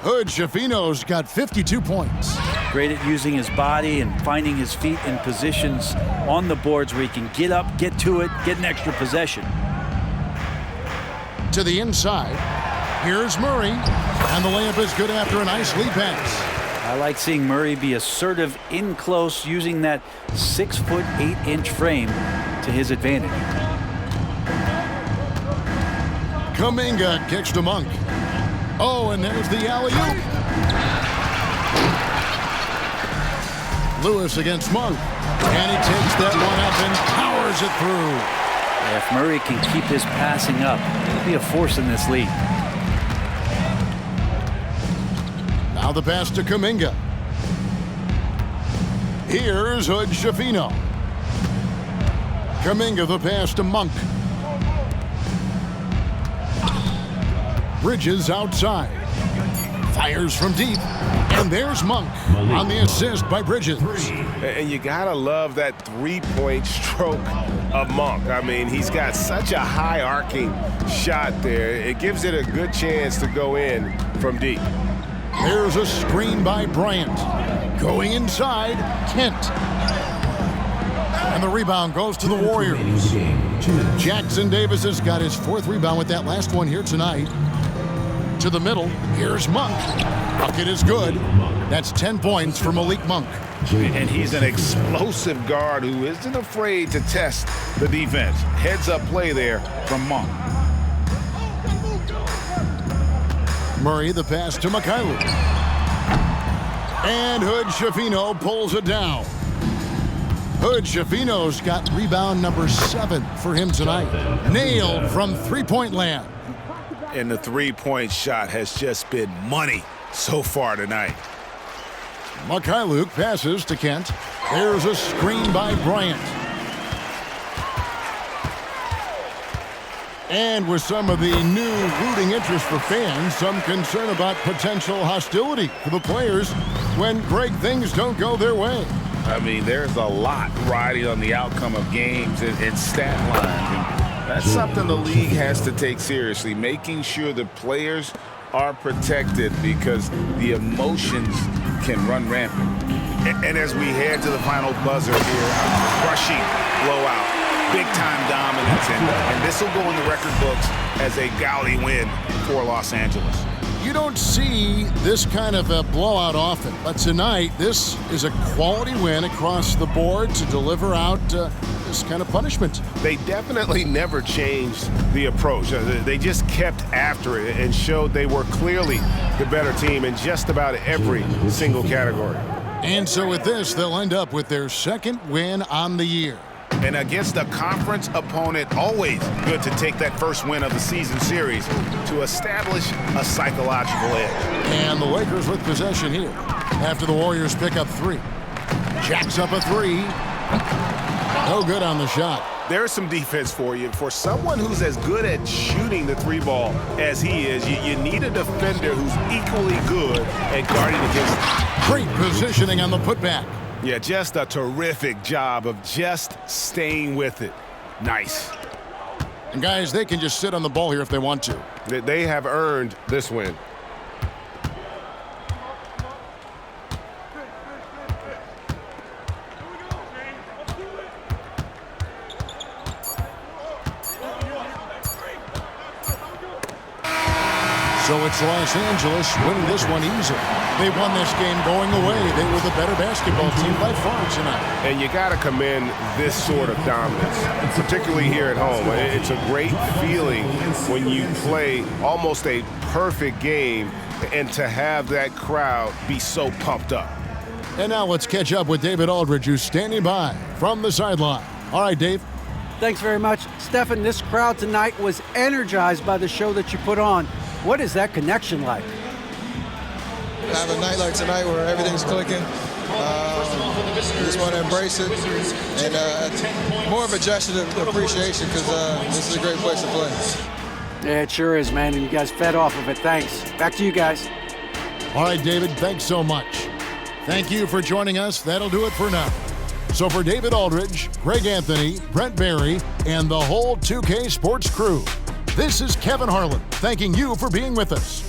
S1: Hood-Schifino's got 52 points.
S3: Great at using his body and finding his feet in positions on the boards where he can get up, get to it, get an extra possession.
S1: To the inside. Here's Murray. And the layup is good after a nice lead pass.
S3: I like seeing Murray be assertive in close, using that 6-foot 8-inch frame to his advantage.
S1: Kuminga kicks to Monk. Oh, and there's the alley-oop. Lewis against Monk. And he takes that one up and powers it through.
S3: If Murray can keep his passing up, he'll be a force in this league.
S1: Now the pass to Kuminga. Here's Hood-Schifino. Kuminga the pass to Monk. Bridges outside. Fires from deep. And there's Monk on the assist by Bridges.
S5: And you gotta love that 3-point stroke of Monk. I mean, he's got such a high arcing shot there. It gives it a good chance to go in from deep.
S1: There's a screen by Bryant. Going inside, Kent. And the rebound goes to the Warriors. Jackson Davis has got his 4th rebound with that last one here tonight. To the middle, here's Monk. Bucket is good. That's 10 points for Malik Monk.
S2: And he's an explosive guard who isn't afraid to test the defense. Heads up play there from Monk.
S1: Murray the pass to Mikhailuk. And Hood-Schifino pulls it down. Hood-Schifino's got rebound number 7 for him tonight. Nailed from 3-point land.
S2: And the 3-point shot has just been money so far tonight.
S1: Mikhailuk passes to Kent. There's a screen by Bryant. And with some of the new rooting interest for fans, some concern about potential hostility for the players when great things don't go their way.
S2: I mean, there's a lot riding on the outcome of games and stat lines. And that's something the league has to take seriously, making sure the players are protected because the emotions can run rampant. And as we head to the final buzzer here, crushing blowout, big-time dominance, and this will go in the record books as a gaudy win for Los Angeles.
S1: You don't see this kind of a blowout often, but tonight this is a quality win across the board to deliver out this kind of punishment.
S5: They definitely never changed the approach. They just kept after it and showed they were clearly the better team in just about every single category.
S1: And so with this, they'll end up with their 2nd win on the year.
S2: And against a conference opponent, always good to take that first win of the season series to establish a psychological edge.
S1: And the Lakers with possession here after the Warriors pick up 3. Jacks up a 3. No good on the shot.
S5: There's some defense for you. For someone who's as good at shooting the 3-ball as he is, you need a defender who's equally good at guarding against.
S1: Great positioning on the putback.
S5: Yeah, just a terrific job of just staying with it. Nice.
S1: And guys, they can just sit on the ball here if they want to.
S5: They have earned this win.
S1: So it's Los Angeles winning this one easily. They won this game going away. They were the better basketball team by far tonight.
S5: And you got to commend this sort of dominance, particularly here at home. It's a great feeling when you play almost a perfect game and to have that crowd be so pumped up.
S1: And now let's catch up with David Aldridge, who's standing by from the sideline. All right, Dave.
S6: Thanks very much. Stephen, this crowd tonight was energized by the show that you put on. What is that connection like?
S11: Have a night like tonight where everything's clicking. just want to embrace it, and more of a gesture of appreciation because this is a great place to play.
S6: Yeah, it sure is, man, and you guys fed off of it. Thanks. Back to you guys.
S1: All right, David, thanks so much. Thank you for joining us. That'll do it for now. So for David Aldridge, Greg Anthony, Brent Barry, and the whole 2K Sports crew, this is Kevin Harlan thanking you for being with us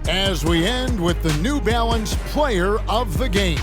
S1: as we end with the New Balance Player of the Game.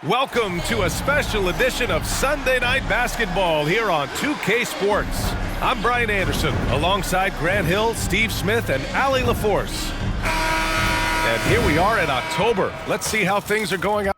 S12: Welcome to a special edition of Sunday Night Basketball here on 2K Sports. I'm Brian Anderson, alongside Grant Hill, Steve Smith, and Allie LaForce. And here we are in October. Let's see how things are going out.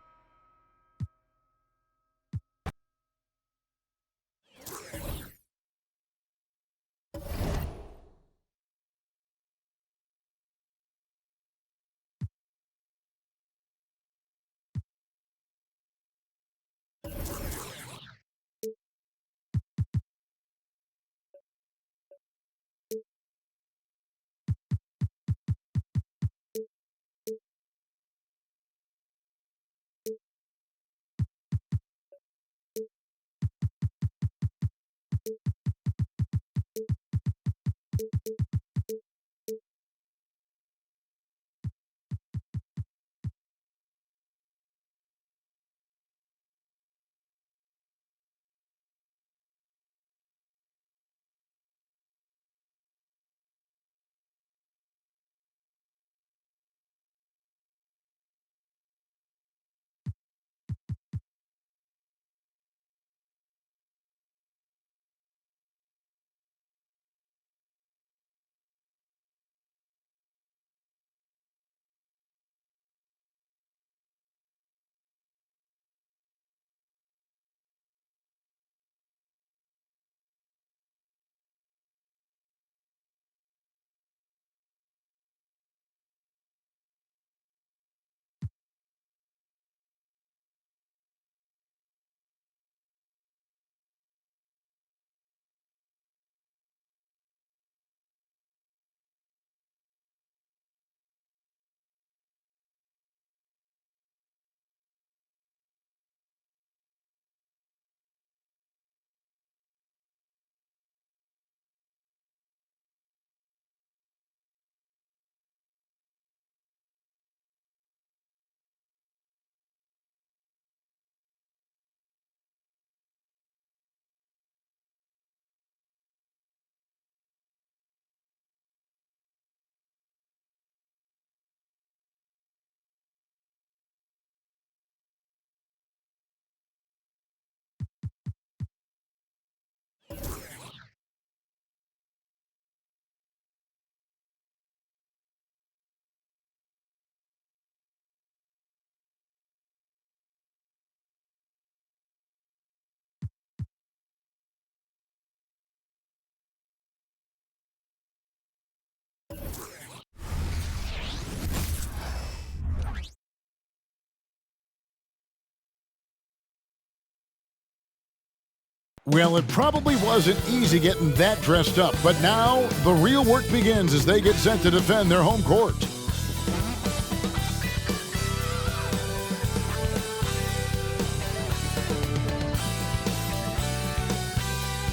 S1: Well, it probably wasn't easy getting that dressed up, but now the real work begins as they get set to defend their home court.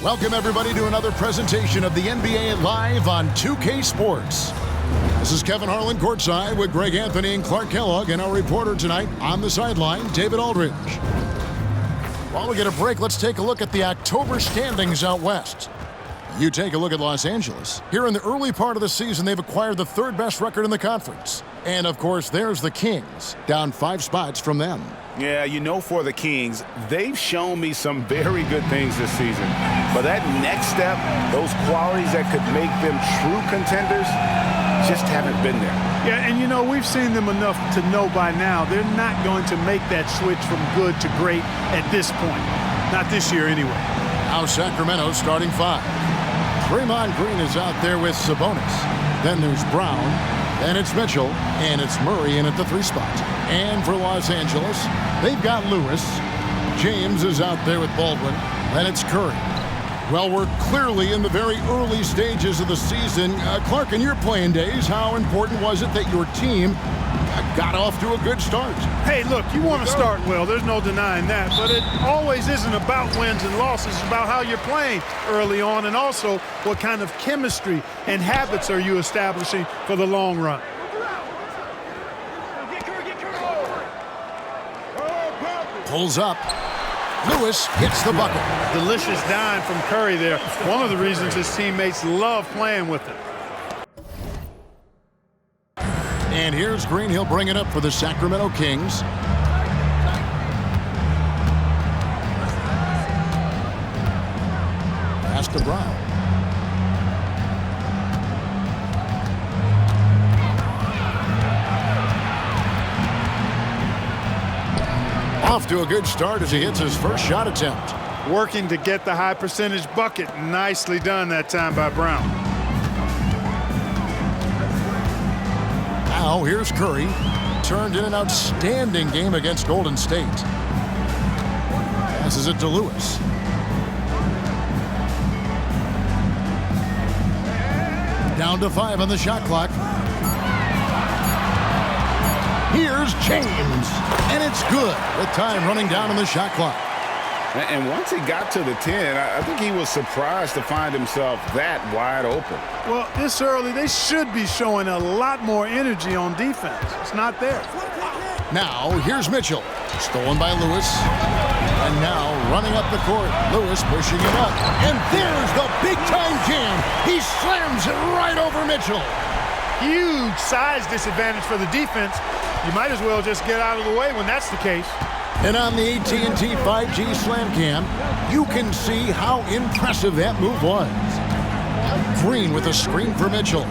S1: Welcome, everybody, to another presentation of the NBA Live on 2K Sports. This is Kevin Harlan courtside with Greg Anthony and Clark Kellogg, and our reporter tonight on the sideline, David Aldridge. While we get a break, let's take a look at the October standings out west. You take a look at Los Angeles. Here in the early part of the season, they've acquired the third best record in the conference. And, of course, there's the Kings, down 5 spots from them.
S2: Yeah, you know, for the Kings, they've shown me some very good things this season. But that next step, those qualities that could make them true contenders, just haven't been there.
S9: Yeah, and you know, we've seen them enough to know by now they're not going to make that switch from good to great at this point. Not this year anyway.
S1: Now Sacramento starting 5. Draymond Green is out there with Sabonis. Then there's Brown. Then it's Mitchell. And it's Murray in at the 3 spot. And for Los Angeles, they've got Lewis. James is out there with Baldwin. Then it's Curry. Well, we're clearly in the very early stages of the season. Clark, in your playing days, how important was it that your team got off to a good start?
S9: Hey, look, you want to start well. There's no denying that. But it always isn't about wins and losses. It's about how you're playing early on, and also what kind of chemistry and habits are you establishing for the long run.
S1: Pulls up. Lewis hits the bucket.
S9: Delicious dime from Curry there. One of the reasons his teammates love playing with him.
S1: And here's Green. He'll bring it up for the Sacramento Kings. pass to Brown. Off to a good start as he hits his first shot attempt.
S9: Working to get the high percentage bucket. Nicely done that time by Brown.
S1: Now here's Curry. Turned in an outstanding game against Golden State. Passes it to Lewis. Down to 5 on the shot clock. Here's James. And it's good with time running down on the shot clock.
S2: And once he got to the 10, I think he was surprised to find himself that wide open.
S9: Well, this early, they should be showing a lot more energy on defense. It's not there.
S1: Now, here's Mitchell. Stolen by Lewis. And now running up the court. Lewis pushing it up. And there's the big-time jam. He slams it right over Mitchell.
S9: Huge size disadvantage for the defense. You might as well just get out of the way when that's the case.
S1: And on the AT&T 5G Slam Cam, you can see how impressive that move was. Green with a screen for Mitchell.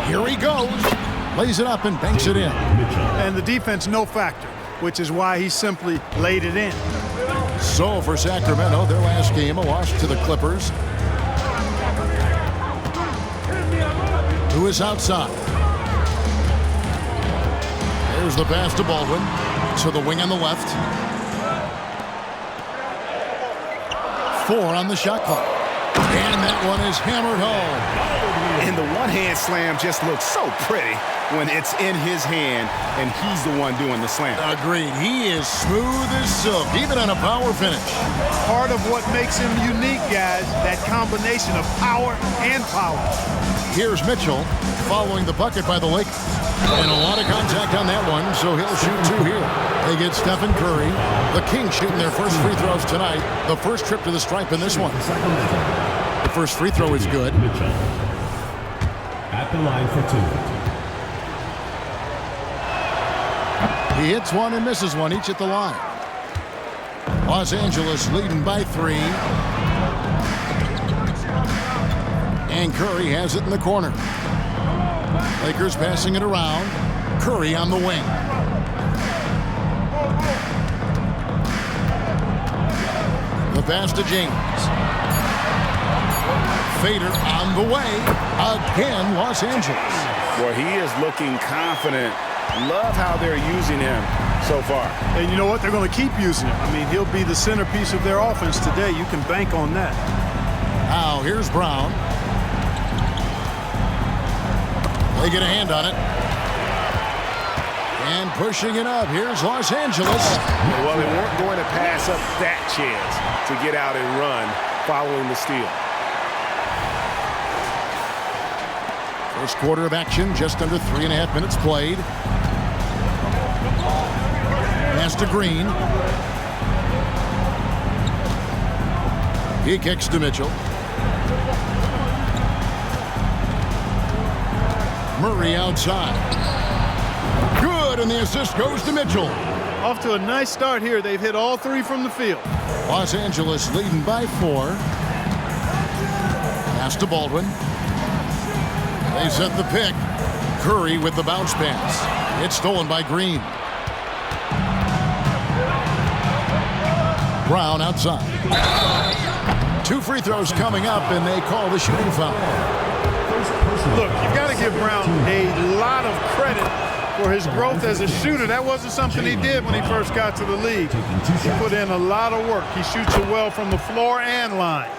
S1: Here he goes. Lays it up and banks it in.
S9: And the defense no factor, which is why he simply laid it in.
S1: So for Sacramento, their last game, a loss to the Clippers. Who is outside? There's the pass to Baldwin. To the wing on the left. 4 on the shot clock. And that one is hammered home.
S2: And the one-hand slam just looks so pretty when it's in his hand and he's the one doing the slam.
S1: Agreed. He is smooth as silk, even on a power finish.
S9: Part of what makes him unique, guys, that combination of power and power.
S1: Here's Mitchell following the bucket by the Lakers. And a lot of contact on that one, so he'll shoot 2 here. They get Stephen Curry. The Kings shooting their first free throws tonight. The first trip to the stripe in this one. The first free throw is good.
S4: At the line for 2.
S1: He hits one and misses one, each at the line. Los Angeles leading by 3. And Curry has it in the corner. Lakers passing it around. Curry on the wing. The pass to James. Fader on the way. Again, Los Angeles.
S2: Well, he is looking confident. Love how they're using him so far.
S9: And you know what? They're going to keep using him. I mean, he'll be the centerpiece of their offense today. You can bank on that.
S1: Now, here's Brown. They get a hand on it. And pushing it up. Here's Los Angeles.
S5: Well, they weren't going to pass up that chance to get out and run following the steal.
S1: First quarter of action, just under 3.5 minutes played. Pass to Green. He kicks to Mitchell. Murray outside. Good, and the assist goes to Mitchell.
S9: Off to a nice start here. They've hit all 3 from the field.
S1: Los Angeles leading by 4. Pass to Baldwin. They set the pick. Curry with the bounce pass. It's stolen by Green. Brown outside. 2 free throws coming up, and they call the shooting foul.
S9: Look, you've got to give Brown a lot of credit for his growth as a shooter. That wasn't something he did when he first got to the league. He put in a lot of work. He shoots it well from the floor and line.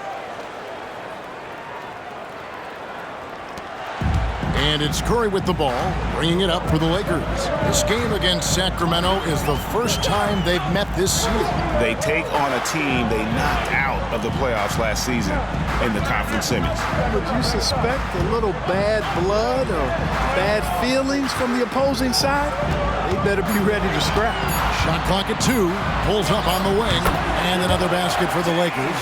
S1: And it's Curry with the ball, bringing it up for the Lakers. This game against Sacramento is the first time they've met this season.
S2: They take on a team they knocked out of the playoffs last season in the conference semis.
S6: Would you suspect a little bad blood or bad feelings from the opposing side? They better be ready to scrap.
S1: Shot clock at 2, pulls up on the wing, and another basket for the Lakers.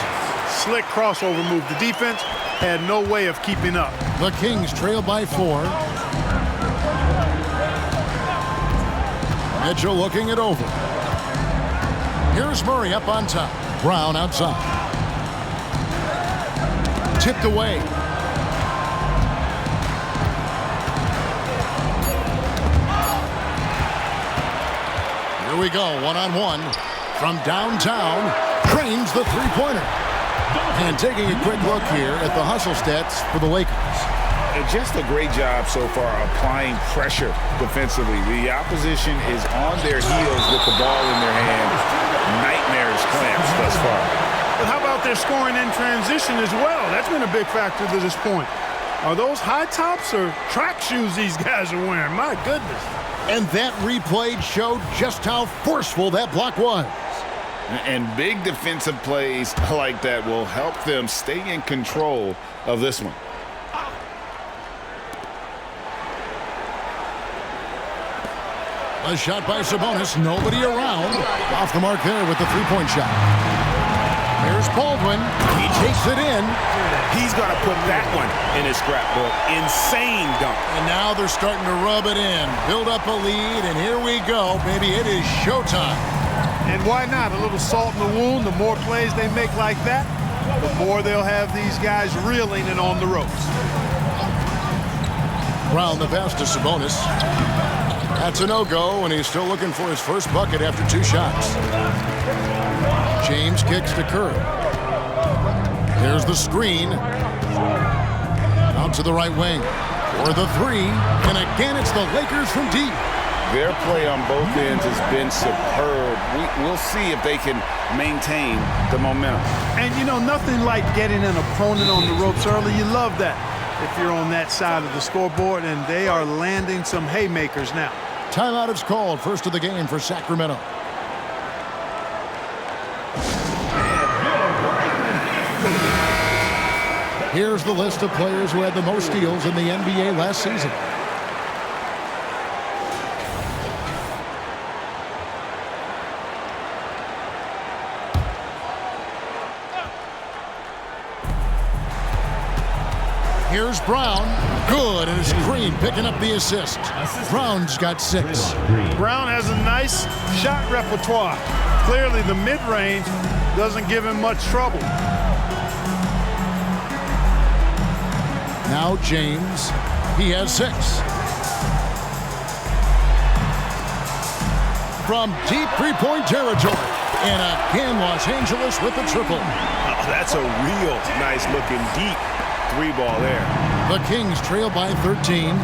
S9: Slick crossover move. The defense had no way of keeping up.
S1: The Kings trail by 4. Mitchell looking it over. Here's Murray up on top. Brown outside. tipped away. Here we go, one-on-one. From downtown, trains the three-pointer. And taking a quick look here at the hustle stats for the Lakers.
S2: And just a great job so far applying pressure defensively. The opposition is on their heels with the ball in their hand. Nightmares clamps thus far.
S9: But how about their scoring in transition as well? That's been a big factor to this point. Are those high tops or track shoes these guys are wearing? My goodness.
S1: And that replay showed just how forceful that block was.
S2: And big defensive plays like that will help them stay in control of this one.
S1: A shot by Sabonis, nobody around. Off the mark there with the three-point shot. Here's Baldwin, he takes it in.
S2: He's going to put that one in his scrapbook. Insane dunk.
S1: And now they're starting to rub it in, build up a lead, and here we go, baby, it is showtime.
S9: And why not? A little salt in the wound. The more plays they make like that, the more they'll have these guys reeling and on the ropes.
S1: Brown the pass to Sabonis. That's a no-go, and he's still looking for his first bucket after 2 shots. James kicks to Kerr. Here's the screen. Out to the right wing. For the three, and again it's the Lakers from deep.
S2: Their play on both ends has been superb. We'll see if they can maintain the momentum.
S9: And, you know, nothing like getting an opponent on the ropes early. You love that if you're on that side of the scoreboard, and they are landing some haymakers now.
S1: Timeout is called, first of the game for Sacramento. Here's the list of players who had the most steals in the NBA last season. Here's Brown. Good, and a screen picking up the assist. Brown's got 6.
S9: Brown has a nice shot repertoire. Clearly the mid-range doesn't give him much trouble.
S1: Now James, he has 6. From deep three-point territory. And again, Los Angeles with the triple.
S5: Oh, that's a real nice looking deep 3-ball there.
S1: The Kings trail by 13.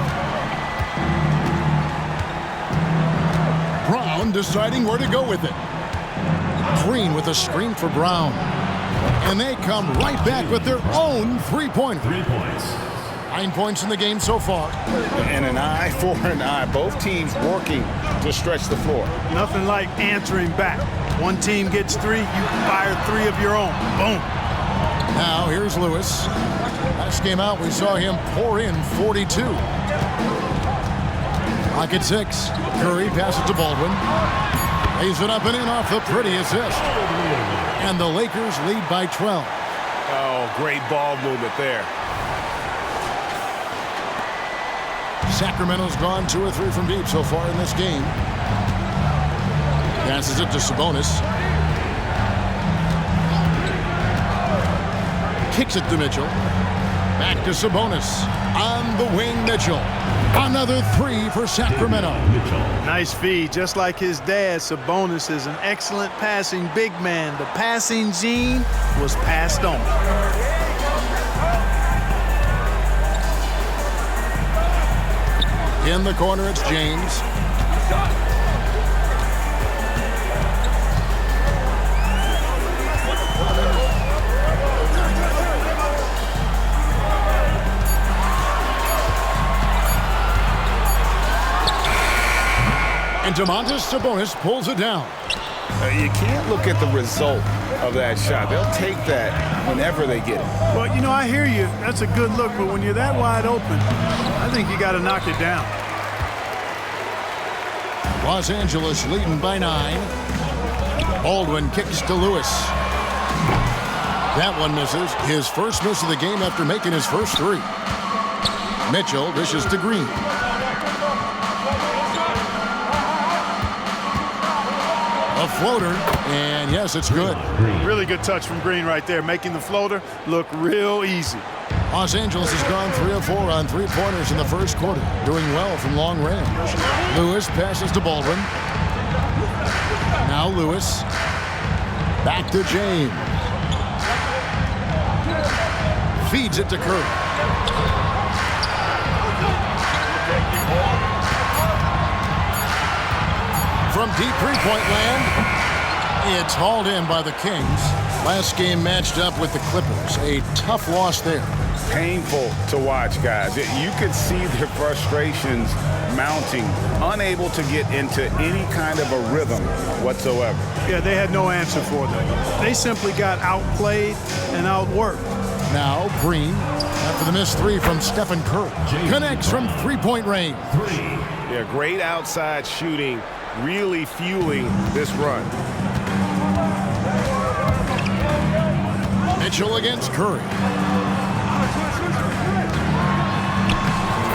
S1: Brown deciding where to go with it. Green with a screen for Brown. And they come right back with their own three-pointer.
S4: 3 points.
S1: 9 points in the game so far.
S2: And an eye for an eye. Both teams working to stretch the floor.
S9: Nothing like answering back. One team gets 3, you fire 3 of your own. Boom.
S1: Now here's Lewis. Last game out, we saw him pour in 42. Pocket 6. Curry passes to Baldwin. Lays it up and in off the pretty assist. And the Lakers lead by 12.
S5: Oh, great ball movement there.
S1: Sacramento's gone 2 or 3 from deep so far in this game. Passes it to Sabonis. Kicks it to Mitchell. Back to Sabonis. On the wing, Mitchell. Another 3 for Sacramento.
S9: Nice feed. Just like his dad, Sabonis is an excellent passing big man. The passing gene was passed on.
S1: In the corner, it's James. And Domantas Sabonis pulls it down.
S2: You can't look at the result of that shot. They'll take that whenever they get it.
S9: Well, you know, I hear you. That's a good look, but when you're that wide open, I think you got to knock it down.
S1: Los Angeles leading by 9. Baldwin kicks to Lewis. That one misses. His first miss of the game after making his first 3. Mitchell dishes to Green. A floater, and yes, it's good.
S9: Really good touch from Green right there, making the floater look real easy.
S1: Los Angeles has gone 3 of 4 on three-pointers in the first quarter, doing well from long range. Lewis passes to Baldwin. Now Lewis. Back to James. Feeds it to Curry. From deep three-point land, it's hauled in by the Kings. Last game matched up with the Clippers. A tough loss there.
S2: Painful to watch, guys. You could see their frustrations mounting, unable to get into any kind of a rhythm whatsoever.
S9: Yeah, they had no answer for them. They simply got outplayed and outworked.
S1: Now Green, after the missed three from Stephen Curry, connects from three-point range.
S5: Yeah, great outside shooting, really fueling this run.
S1: Mitchell against Curry.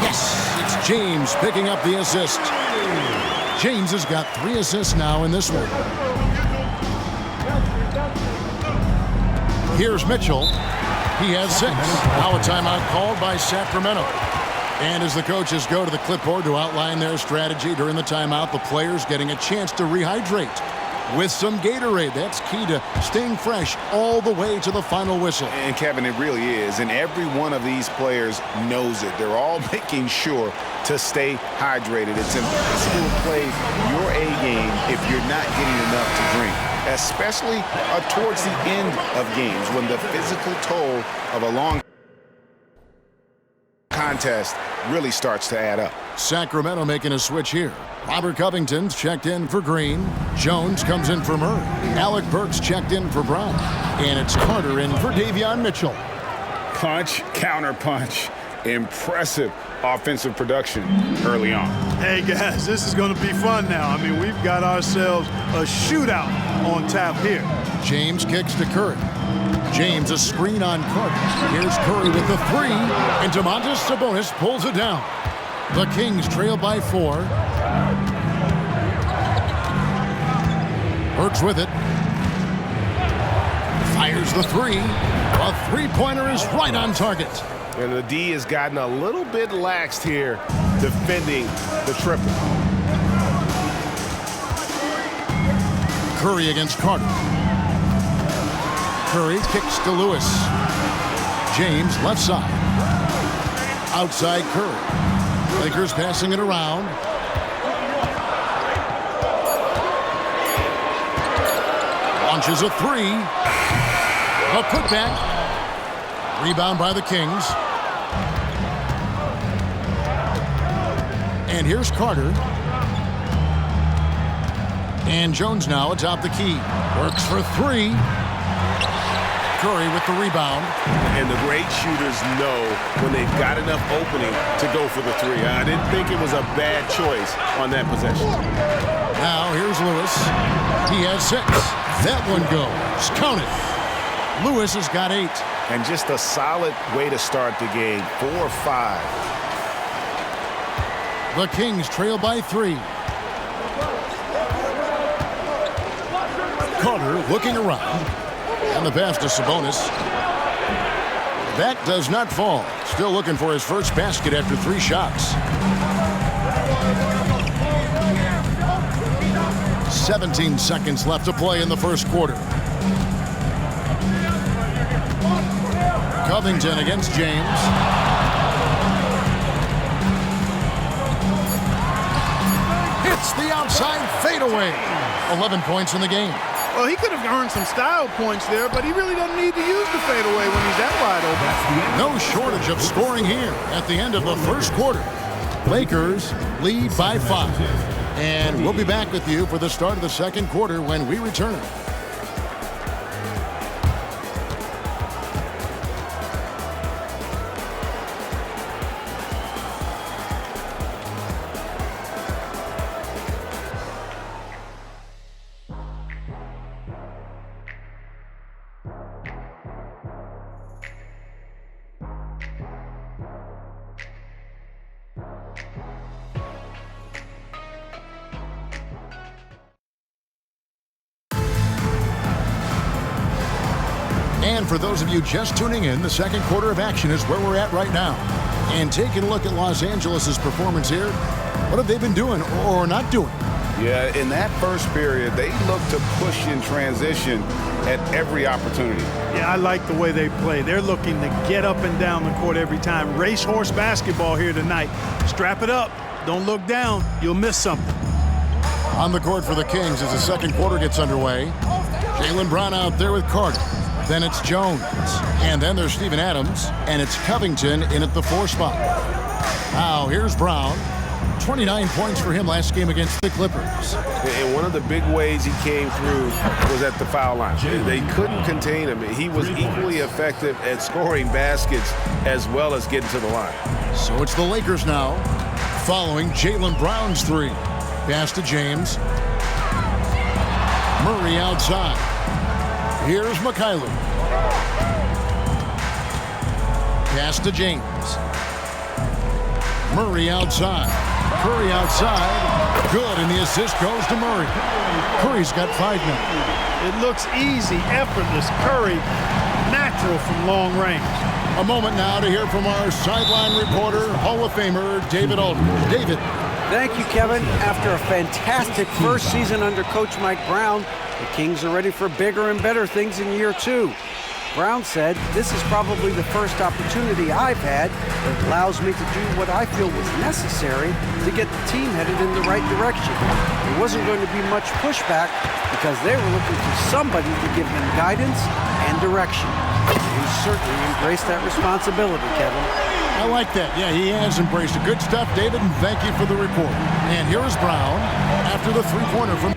S1: Yes, it's James picking up the assist. James has got 3 assists now in this one. Here's Mitchell. He has 6. Now a timeout called by Sacramento. And as the coaches go to the clipboard to outline their strategy during the timeout, the players getting a chance to rehydrate with some Gatorade. That's key to staying fresh all the way to the final whistle.
S2: And Kevin, it really is. And every one of these players knows it. They're all making sure to stay hydrated. It's impossible to play your A game if you're not getting enough to drink, especially towards the end of games when the physical toll of a long contest really starts to add up.
S1: Sacramento making a switch here. Robert Covington's checked in for Green. Jones comes in for Murray. Alec Burks checked in for Brown. And it's Carter in for Davion Mitchell.
S2: Punch, counter punch. Impressive offensive production early on.
S9: Hey, guys, this is going to be fun now. I mean, we've got ourselves a shootout on tap here.
S1: James kicks to Curry. James a screen on Carter. Here's Curry with the 3. And Domantas Sabonis pulls it down. The Kings trail by 4. Burks with it. Fires the 3. A three-pointer is right on target.
S5: And the D has gotten a little bit laxed here defending the triple.
S1: Curry against Carter. Curry kicks to Lewis. James left side. Outside Curry. Lakers passing it around. Launches a 3. A putback. Rebound by the Kings. And here's Carter. And Jones now atop the key. Works for 3. Curry with the rebound.
S5: And the great shooters know when they've got enough opening to go for the 3. I didn't think it was a bad choice on that possession.
S1: Now here's Lewis. He has 6. That one goes. Count it. Lewis has got 8.
S2: And just a solid way to start the game. 4-5.
S1: The Kings trail by 3. Carter looking around. And the pass to Sabonis. That does not fall. Still looking for his first basket after 3 shots. 17 seconds left to play in the first quarter. Covington against James. Hits the outside fadeaway. 11 points in the game.
S9: Well, he could have earned some style points there, but he really doesn't need to use the fadeaway when he's that wide open.
S1: No shortage of scoring here at the end of the first quarter. Lakers lead by 5. And we'll be back with you for the start of the second quarter when we return. And for those of you just tuning in, the second quarter of action is where we're at right now. And taking a look at Los Angeles' performance here, what have they been doing or not doing?
S2: Yeah, in that first period, they looked to push in transition at every opportunity.
S9: Yeah, I like the way they play. They're looking to get up and down the court every time. Racehorse basketball here tonight. Strap it up. Don't look down. You'll miss something.
S1: On the court for the Kings as the second quarter gets underway. Jaylen Brown out there with Carter. Then it's Jones. And then there's Steven Adams. And it's Covington in at the 4 spot. Now here's Brown. 29 points for him last game against the Clippers.
S5: And one of the big ways he came through was at the foul line. They couldn't contain him. He was equally effective at scoring baskets as well as getting to the line.
S1: So it's the Lakers now, following Jaylen Brown's 3. Pass to James. Murray outside. Here's Mikhailuk. Pass to James. Murray outside. Curry outside. Good, and the assist goes to Murray. Curry's got 5 now.
S9: It looks easy, effortless. Curry, natural from long range.
S1: A moment now to hear from our sideline reporter, Hall of Famer David Aldridge. David.
S6: Thank you, Kevin. After a fantastic first season under Coach Mike Brown, the Kings are ready for bigger and better things in year 2. Brown said, "This is probably the first opportunity I've had that allows me to do what I feel was necessary to get the team headed in the right direction. There wasn't going to be much pushback because they were looking for somebody to give them guidance and direction." He certainly embraced that responsibility, Kevin.
S1: I like that. Yeah, he has embraced it. Good stuff, David, and thank you for the report. And here is Brown after the 3-pointer from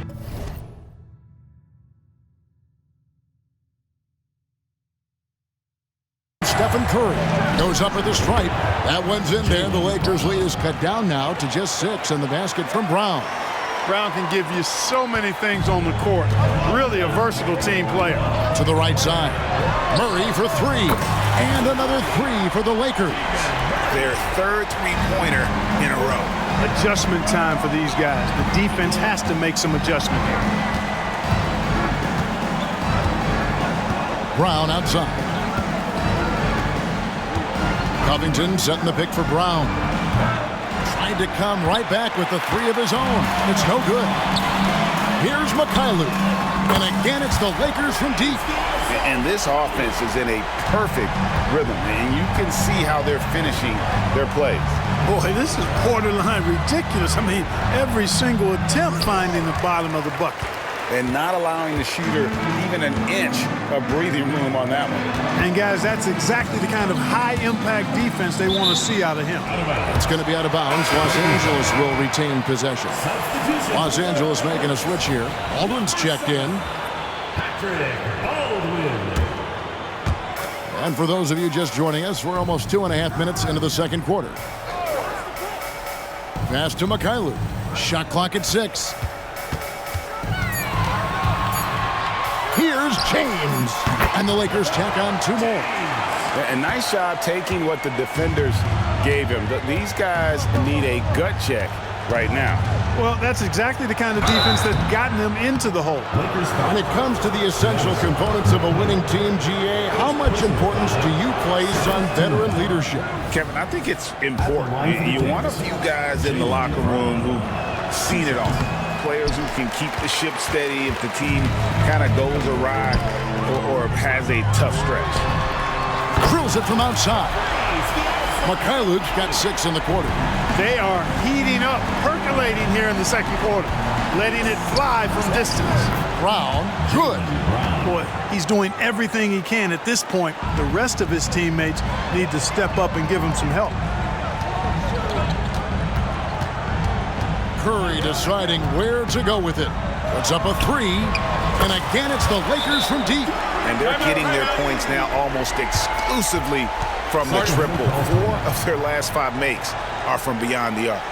S1: Stephen Curry. Goes up at the stripe. That one's in there. The Lakers' lead is cut down now to just 6, and the basket from Brown.
S9: Brown can give you so many things on the court. Really a versatile team player.
S1: To the right side. Murray for 3. And another 3 for the Lakers.
S2: Their third three-pointer in a row.
S9: Adjustment time for these guys. The defense has to make some adjustment here.
S1: Brown outside. Covington setting the pick for Brown. Tried to come right back with the 3 of his own. It's no good. Here's Mikhailuk. And again, it's the Lakers from deep.
S2: And this offense is in a perfect rhythm. And you can see how they're finishing their plays.
S9: Boy, this is borderline ridiculous. I mean, every single attempt finding the bottom of the bucket.
S2: And not allowing the shooter even an inch of breathing room on that one.
S9: And, guys, that's exactly the kind of high-impact defense they want to see out of him.
S1: It's going to be out of bounds. Los Angeles will retain possession. Los Angeles making a switch here. Aldridge's checked in. And for those of you just joining us, we're almost 2.5 minutes into the second quarter. Pass to Mikhailuk. Shot clock at 6. Here's James. And the Lakers tack on 2 more.
S2: A nice job taking what the defenders gave him. These guys need a gut check right now.
S9: Well, that's exactly the kind of defense that's gotten them into the hole.
S1: When it comes to the essential components of a winning team, GA, how much importance do you place on veteran leadership?
S2: Kevin, I think it's important. You want a few guys in the locker room who've seen it all. Players who can keep the ship steady if the team kind of goes awry or has a tough stretch.
S1: Drills it from outside. Mikhailuk's got 6 in the quarter.
S9: They are heating up, percolating here in the second quarter, letting it fly from distance.
S1: Brown, good.
S9: Boy, he's doing everything he can at this point. The rest of his teammates need to step up and give him some help.
S1: Curry deciding where to go with it. Puts up a 3, and again it's the Lakers from deep.
S2: And they're getting their points now almost exclusively from the triple. 4 of their last 5 makes are from beyond the arc.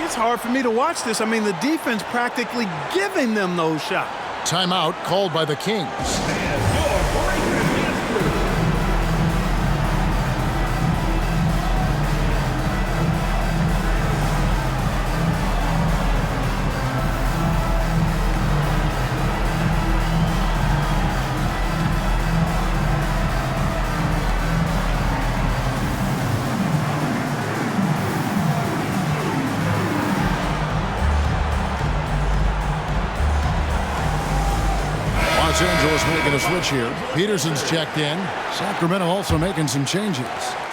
S9: It's hard for me to watch this. I mean, the defense practically giving them those shots.
S1: Timeout called by the Kings. Angeles making a switch here. Peterson's checked in. Sacramento also making some changes.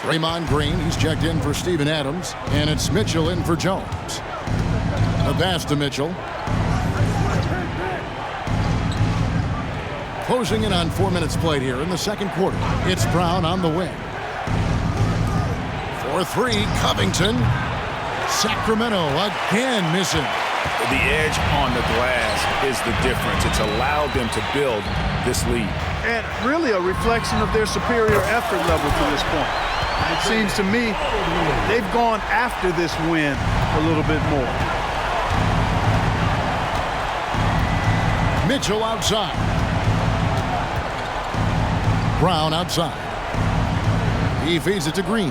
S1: Draymond Green, he's checked in for Steven Adams. And it's Mitchell in for Jones. A pass to Mitchell. Closing in on 4 minutes played here in the second quarter. It's Brown on the wing. For three, Covington. Sacramento again missing.
S2: The edge on the glass is the difference. It's allowed them to build this lead.
S9: And really a reflection of their superior effort level to this point. It seems to me they've gone after this win a little bit more.
S1: Mitchell outside. Brown outside. He feeds it to Green.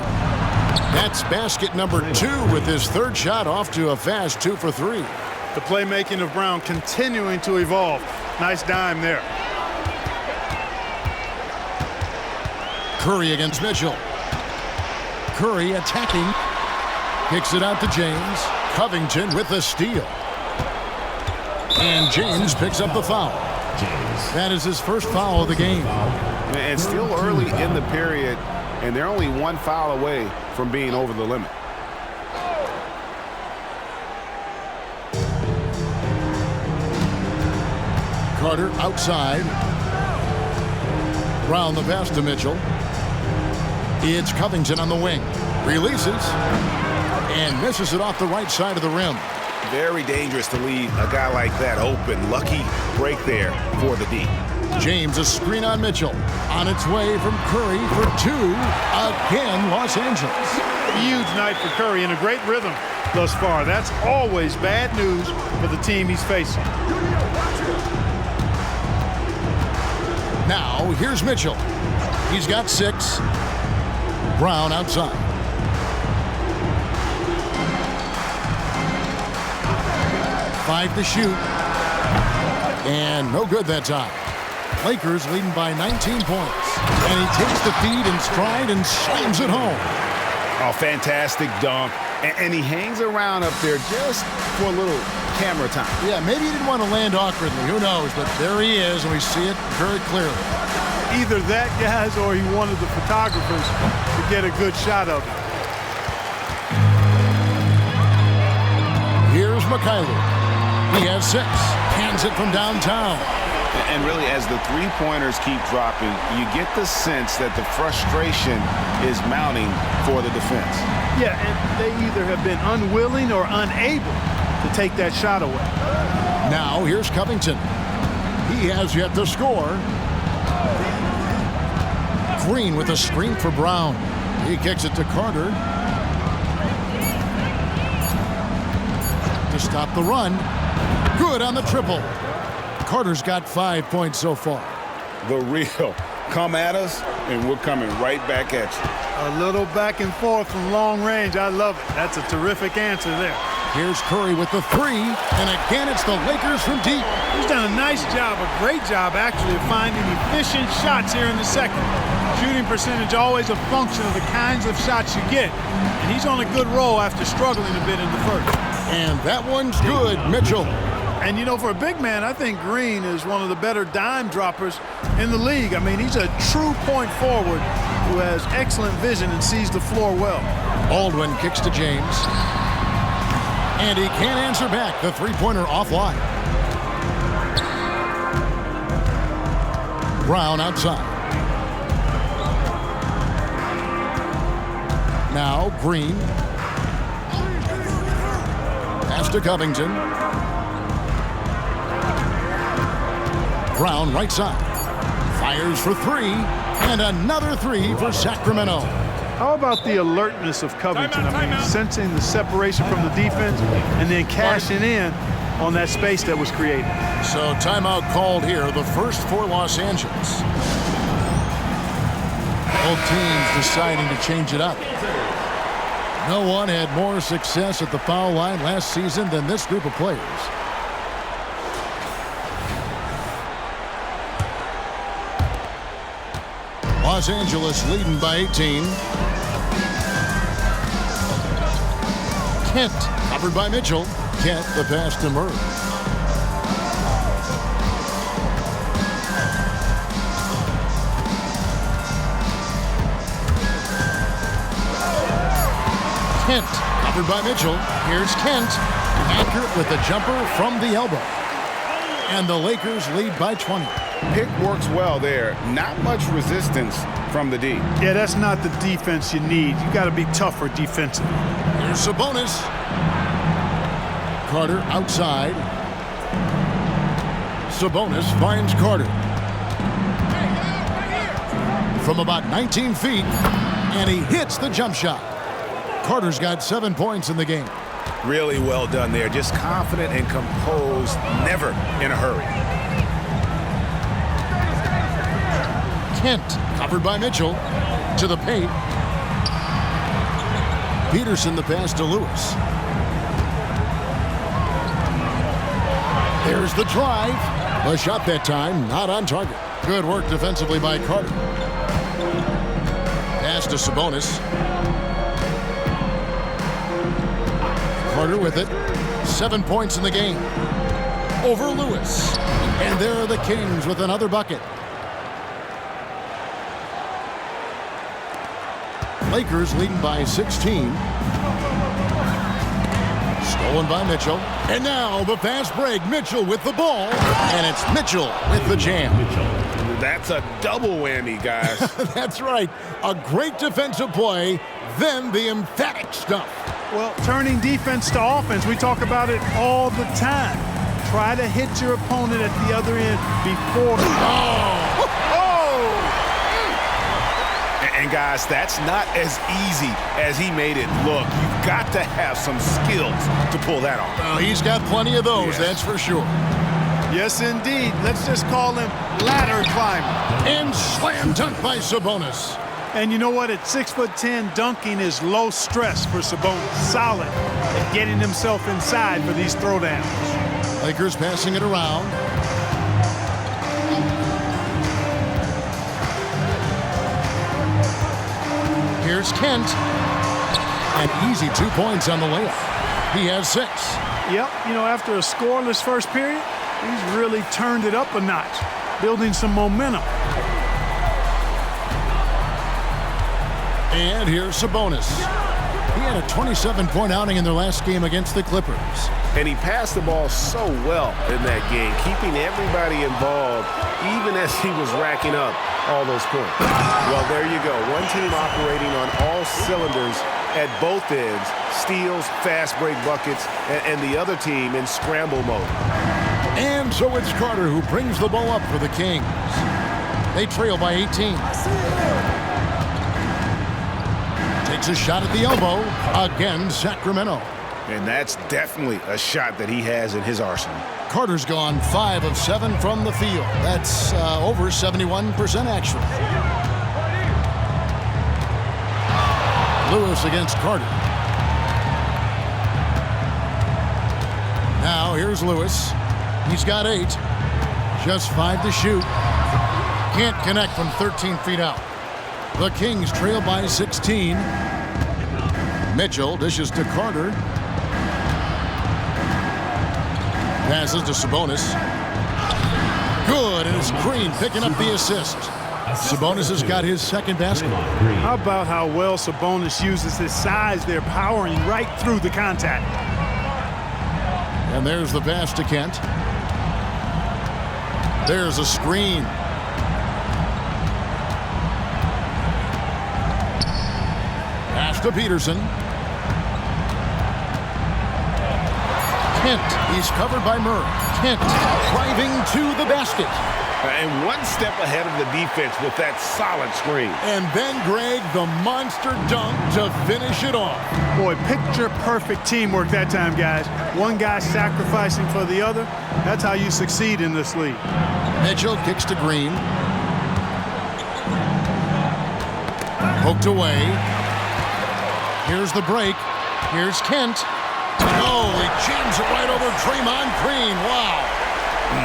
S1: That's basket number 2 with his third shot off to a fast 2 for 3.
S9: The playmaking of Brown continuing to evolve. Nice dime there.
S1: Curry against Mitchell. Curry attacking. Kicks it out to James. Covington with the steal. And James picks up the foul. That is his first foul of the game.
S2: And still early in the period, and they're only one foul away from being over the limit.
S1: Carter outside. Brown the pass to Mitchell. It's Covington on the wing. Releases and misses it off the right side of the rim.
S2: Very dangerous to leave a guy like that open. Lucky break there for the D.
S1: James, a screen on Mitchell. On its way from Curry for 2. Again, Los Angeles.
S9: Huge night for Curry and a great rhythm thus far. That's always bad news for the team he's facing.
S1: Now, here's Mitchell. He's got 6. Brown outside. Five to shoot. And no good that time. Lakers leading by 19 points. And he takes the feed in stride and slams it home.
S2: Oh, fantastic dunk. And he hangs around up there just for a little camera time.
S1: Yeah, maybe he didn't want to land awkwardly. Who knows? But there he is, and we see it very clearly.
S9: Either that, guys, or he wanted the photographers to get a good shot of it.
S1: Here's Mikhailuk. He has 6. Hands it from downtown.
S2: And really, as the three-pointers keep dropping, you get the sense that the frustration is mounting for the defense.
S9: Yeah, and they either have been unwilling or unable to take that shot away.
S1: Now, here's Covington. He has yet to score. Green with a screen for Brown. He kicks it to Carter. To stop the run. Good on the triple. Carter's got 5 points so far.
S2: The real. Come at us, and we're coming right back at you.
S9: A little back and forth from long range. I love it. That's a terrific answer there.
S1: Here's Curry with the 3, and again it's the Lakers from deep.
S9: He's done a nice job, a great job actually, of finding efficient shots here in the second. Shooting percentage always a function of the kinds of shots you get, and he's on a good roll after struggling a bit in the first.
S1: And that one's good, Mitchell.
S9: And, you know, for a big man, I think Green is one of the better dime droppers in the league. I mean, he's a true point forward who has excellent vision and sees the floor well.
S1: Baldwin kicks to James. And he can't answer back. The three-pointer offline. Brown outside. Now Green. Pass to Covington. Brown right side. Fires for 3. And another 3 for Sacramento.
S9: How about the alertness of Covington? I mean, sensing the separation from the defense and then cashing in on that space that was created.
S1: So timeout called here, the first for Los Angeles. Both teams deciding to change it up. No one had more success at the foul line last season than this group of players. Los Angeles leading by 18. Kent covered by Mitchell. Kent the pass to Murray. Kent, covered by Mitchell. Here's Kent, accurate with the jumper from the elbow. And the Lakers lead by 20.
S2: Pick works well there. Not much resistance from the D.
S9: Yeah, that's not the defense you need. You got to be tougher defensively.
S1: Here's Sabonis. Carter outside. Sabonis finds Carter. From about 19 feet, and he hits the jump shot. Carter's got 7 points in the game.
S2: Really well done there. Just confident and composed, never in a hurry.
S1: Kent, covered by Mitchell, to the paint. Peterson the pass to Lewis. There's the drive. The shot that time, not on target. Good work defensively by Carter. Pass to Sabonis. Carter with it. 7 points in the game. Over Lewis. And there are the Kings with another bucket. Lakers leading by 16. Stolen by Mitchell. And now the fast break. Mitchell with the ball. And it's Mitchell with the jam.
S2: That's a double whammy, guys.
S1: That's right. A great defensive play, then the emphatic stuff.
S9: Well, turning defense to offense, we talk about it all the time. Try to hit your opponent at the other end before.
S2: And guys, that's not as easy as he made it look. You've got to have some skills to pull that off.
S1: Well, he's got plenty of those, that's for sure.
S9: Yes, indeed. Let's just call him ladder climber.
S1: And slam dunk by Sabonis.
S9: And you know what? At 6'10", dunking is low stress for Sabonis. Solid at getting himself inside for these throwdowns.
S1: Lakers passing it around. Here's Kent. An easy 2 points on the layup. He has 6.
S9: Yep, you know, after a scoreless first period, he's really turned it up a notch, building some momentum.
S1: And here's Sabonis. He had a 27-point outing in their last game against the Clippers.
S5: And he passed the ball so well in that game, keeping everybody involved, even as he was racking up all those points. Well, there you go. One team operating on all cylinders at both ends, steals, fast break buckets, and the other team in scramble mode.
S1: And so it's Carter who brings the ball up for the Kings. They trail by 18. Takes a shot at the elbow. Again, Sacramento.
S2: And that's definitely a shot that he has in his arsenal.
S1: Carter's gone 5 of 7 from the field. That's over 71% actually. Lewis against Carter. Now here's Lewis. He's got 8. Just 5 to shoot. Can't connect from 13 feet out. The Kings trail by 16. Mitchell dishes to Carter. Passes to Sabonis. Good, and it's Green picking up the assist. Sabonis has got his second basket.
S9: How about how well Sabonis uses his size there, powering right through the contact.
S1: And there's the pass to Kent. There's a screen. Pass to Peterson. Kent, he's covered by Murray. Kent driving to the basket.
S5: And one step ahead of the defense with that solid screen.
S1: And then, Greg, the monster dunk to finish it off.
S9: Boy, picture-perfect teamwork that time, guys. One guy sacrificing for the other. That's how you succeed in this league.
S1: Mitchell kicks to Green. Poked away. Here's the break. Here's Kent. Oh, he jams it right over Draymond Green. Wow.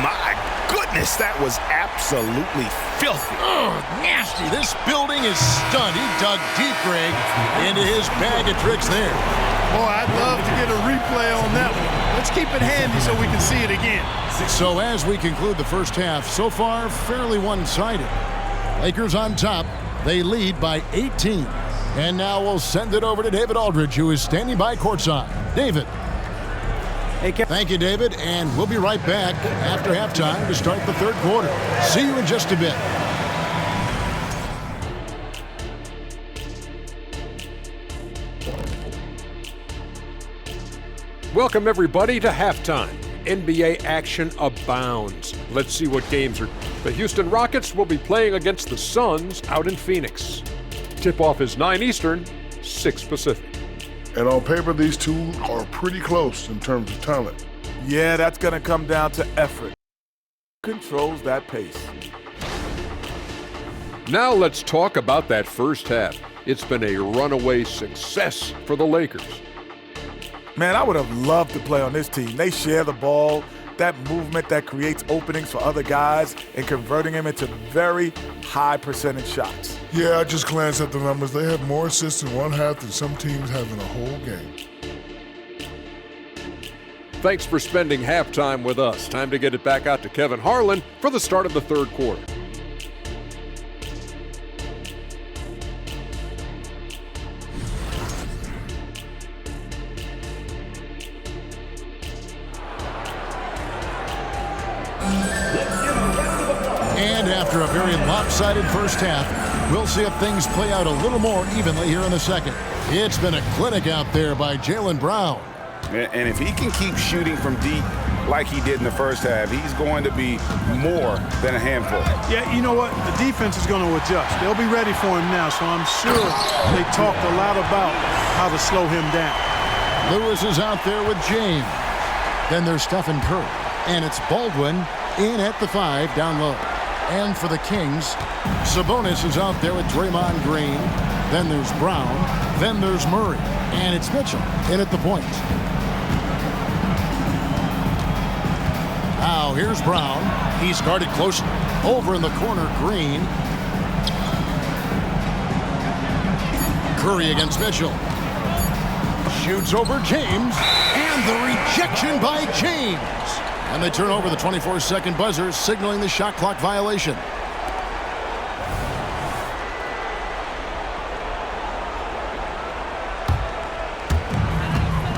S2: My goodness, that was absolutely filthy.
S1: Oh, nasty. This building is stunned. He dug deep, Greg, into his bag of tricks there.
S9: Boy, I'd love to get a replay on that one. Let's keep it handy so we can see it again.
S1: So as we conclude the first half, so far fairly one-sided. Lakers on top. They lead by 18. And now we'll send it over to David Aldridge, who is standing by courtside. David. Thank you, David, and we'll be right back after halftime to start the third quarter. See you in just a bit.
S7: Welcome, everybody, to halftime. NBA action abounds. Let's see what games are. The Houston Rockets will be playing against the Suns out in Phoenix. Tip-off is 9 Eastern, 6 Pacific.
S8: And on paper, these two are pretty close in terms of talent.
S13: Yeah, that's going to come down to effort. Controls that pace.
S7: Now let's talk about that first half. It's been a runaway success for the Lakers.
S13: Man, I would have loved to play on this team. They share the ball, that movement that creates openings for other guys and converting them into very high percentage shots.
S8: Yeah, I just glanced at the numbers. They have more assists in one half than some teams have in a whole game.
S7: Thanks for spending halftime with us. Time to get it back out to Kevin Harlan for the start of the third quarter.
S1: And after a very lopsided first half, we'll see if things play out a little more evenly here in the second. It's been a clinic out there by Jaylen Brown.
S2: And if he can keep shooting from deep like he did in the first half, he's going to be more than a handful.
S9: Yeah, you know what? The defense is going to adjust. They'll be ready for him now, so I'm sure they talked a lot about how to slow him down.
S1: Lewis is out there with James. Then there's Stephen Curry. And it's Baldwin in at the 5 down low. And for the Kings, Sabonis is out there with Draymond Green. Then there's Brown. Then there's Murray. And it's Mitchell in at the point. Now here's Brown. He's guarded closely. Over in the corner, Green. Curry against Mitchell. Shoots over James. And the rejection by James. And they turn over the 24-second buzzer, signaling the shot clock violation.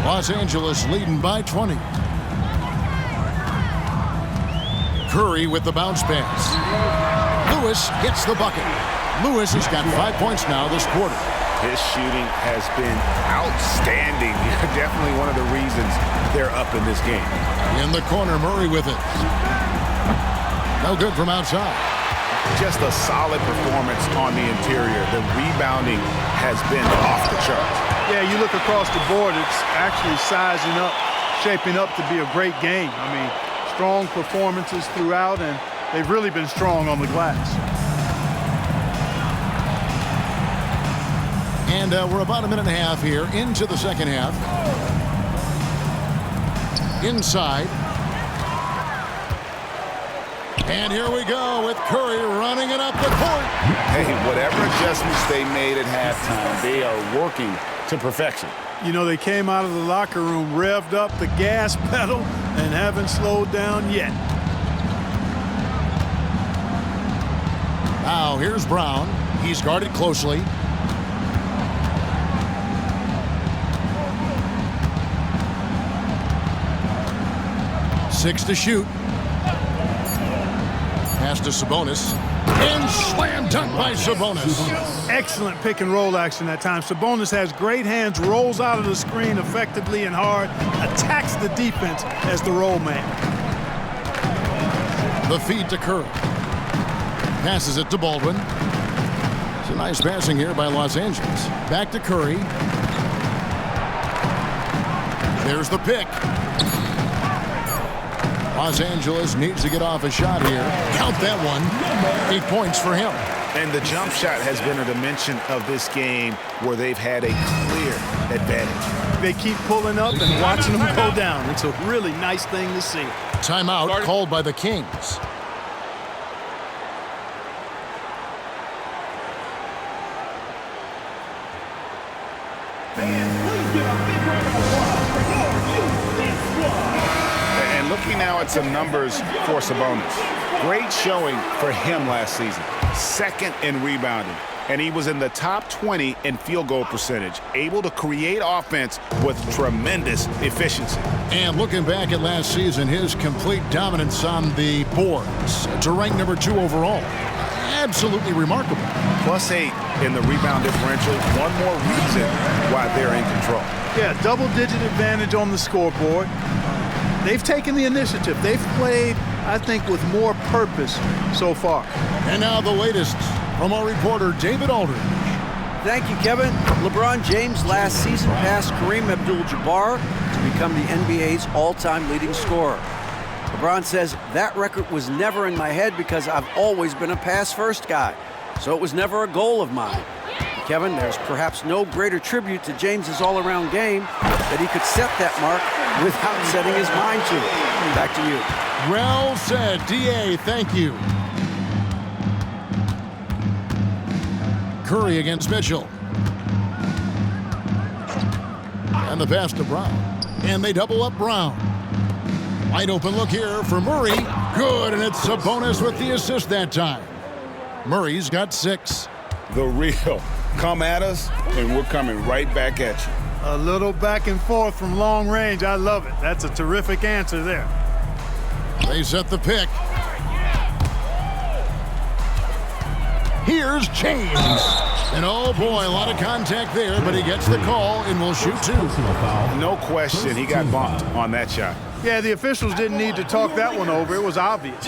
S1: Los Angeles leading by 20. Curry with the bounce pass. Lewis gets the bucket. Lewis has got 5 points now this quarter.
S2: His shooting has been outstanding. Definitely one of the reasons they're up in this game.
S1: In the corner, Murray with it. No good from outside.
S2: Just a solid performance on the interior. The rebounding has been off the charts.
S9: Yeah, you look across the board, it's actually sizing up, shaping up to be a great game. I mean, strong performances throughout, and they've really been strong on the glass.
S1: And we're about a minute and a half here into the second half. Inside. And here we go with Curry running it up the court.
S2: Hey, whatever adjustments they made at halftime, they are working to perfection.
S9: You know, they came out of the locker room, revved up the gas pedal, and haven't slowed down yet.
S1: Now here's Brown. He's guarded closely. Six to shoot. Pass to Sabonis. And slam dunk by Sabonis.
S9: Excellent pick and roll action that time. Sabonis has great hands, rolls out of the screen effectively and hard, attacks the defense as the roll man.
S1: The feed to Curry. Passes it to Baldwin. It's a nice passing here by Los Angeles. Back to Curry. There's the pick. Los Angeles needs to get off a shot here. Count that one. 8 points for him.
S2: And the jump shot has been a dimension of this game where they've had a clear advantage.
S9: They keep pulling up and watching them go down. It's a really nice thing to see.
S1: Timeout called by the Kings.
S2: And looking now at some numbers for Sabonis. Great showing for him last season. Second in rebounding. and he was in the top 20 in field goal percentage, able to create offense with tremendous efficiency.
S1: And looking back at last season, his complete dominance on the boards to rank number 2 overall. Absolutely remarkable.
S2: +8 in the rebound differential. One more reason why they're in control.
S9: Yeah, double-digit advantage on the scoreboard. They've taken the initiative. They've played, I think, with more purpose so far.
S1: And now the latest from our reporter, David Aldridge.
S6: Thank you, Kevin. LeBron James last season passed Kareem Abdul-Jabbar to become the NBA's all-time leading scorer. LeBron says, that record was never in my head because I've always been a pass-first guy, so it was never a goal of mine. Kevin, there's perhaps no greater tribute to James's all-around game that he could set that mark without setting his mind to it. Back to you.
S1: Well said, D.A., thank you. Curry against Mitchell. And the pass to Brown. And they double up Brown. Wide open look here for Murray. Good, and it's Sabonis with the assist that time. Murray's got 6.
S2: The real. Come at us, and we're coming right back at you.
S9: A little back and forth from long range. I love it. That's a terrific answer there.
S1: They set the pick. Here's James. And oh boy, a lot of contact there, but he gets the call and will shoot 2.
S2: No question, he got bumped on that shot.
S9: Yeah, the officials didn't need to talk that one over. It was obvious.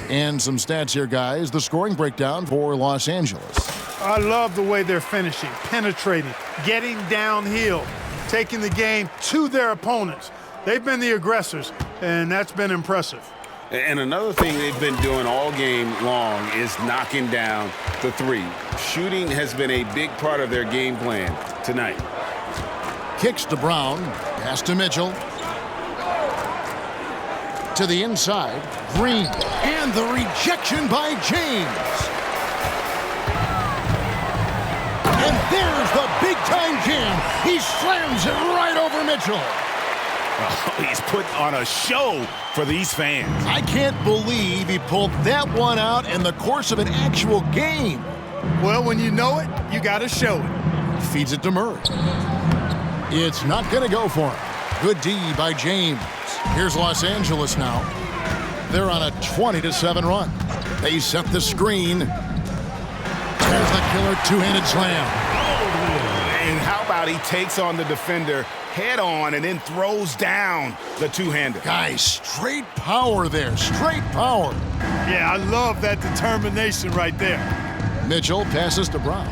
S1: And some stats here, guys. The scoring breakdown for Los Angeles.
S9: I love the way they're finishing, penetrating, getting downhill, taking the game to their opponents. They've been the aggressors, and that's been impressive.
S2: And another thing they've been doing all game long is knocking down the 3. Shooting has been a big part of their game plan tonight.
S1: Kicks to Brown, pass to Mitchell. To the inside, Green, and the rejection by James. And there's the big-time jam. He slams it right over Mitchell.
S2: Oh, he's put on a show for these fans.
S1: I can't believe he pulled that one out in the course of an actual game.
S9: Well, when you know it, you got to show it.
S1: Feeds it to Murray. It's not going to go for him. Good D by James. Here's Los Angeles now. They're on a 20-7 run. They set the screen. There's the killer two-handed slam.
S2: And how about he takes on the defender head on and then throws down the two-hander.
S1: Guys, straight power there. Straight power.
S9: Yeah, I love that determination right there.
S1: Mitchell passes to Brown.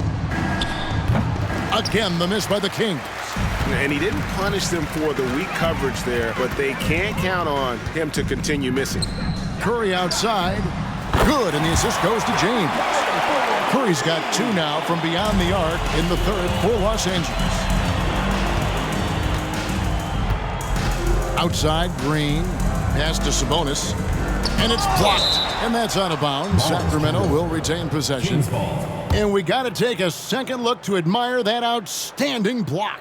S1: Again, the miss by the Kings.
S5: And he didn't punish them for the weak coverage there, but they can't count on him to continue missing.
S1: Curry outside. Good, and the assist goes to James. Curry's got 2 now from beyond the arc in the third for Los Angeles. Outside, Green. Pass to Sabonis. And it's blocked. And that's out of bounds. Sacramento will retain possession. And we got to take a second look to admire that outstanding block.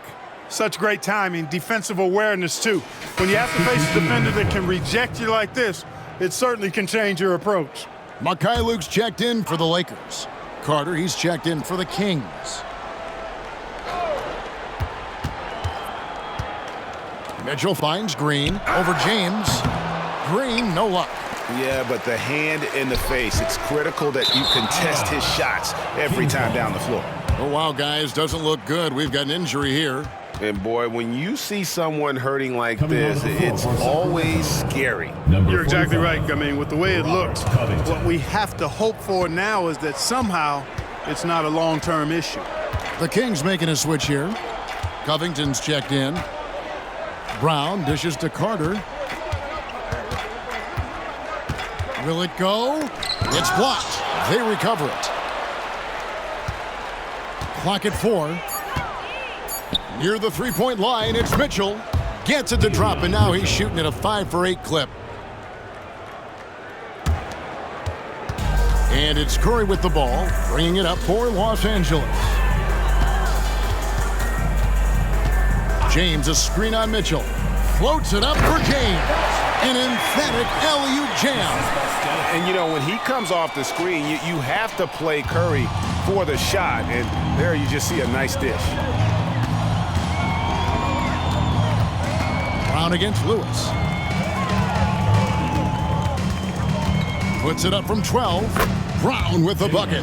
S9: Such great timing, defensive awareness, too. When you have to face a defender that can reject you like this, it certainly can change your approach.
S1: Luke's checked in for the Lakers. Carter, he's checked in for the Kings. Mitchell finds Green over James. Green, no luck.
S2: Yeah, but the hand in the face, it's critical that you contest his shots every time down the floor.
S1: Oh, wow, guys, doesn't look good. We've got an injury here.
S5: And boy, when you see someone hurting like this, it's always scary.
S9: You're exactly right. I mean, with the way it looks, what we have to hope for now is that somehow it's not a long-term issue.
S1: The Kings making a switch here. Covington's checked in. Brown dishes to Carter. Will it go? It's blocked. They recover it. Clock at 4. Near the three-point line, it's Mitchell. Gets it to drop, and now he's shooting at a 5 for 8 clip. And it's Curry with the ball, bringing it up for Los Angeles. James, a screen on Mitchell. Floats it up for James. An emphatic alley-oop jam.
S2: And, you know, when he comes off the screen, you have to play Curry for the shot. And there you just see a nice dish.
S1: Brown against Lewis. Puts it up from 12. Brown with the bucket.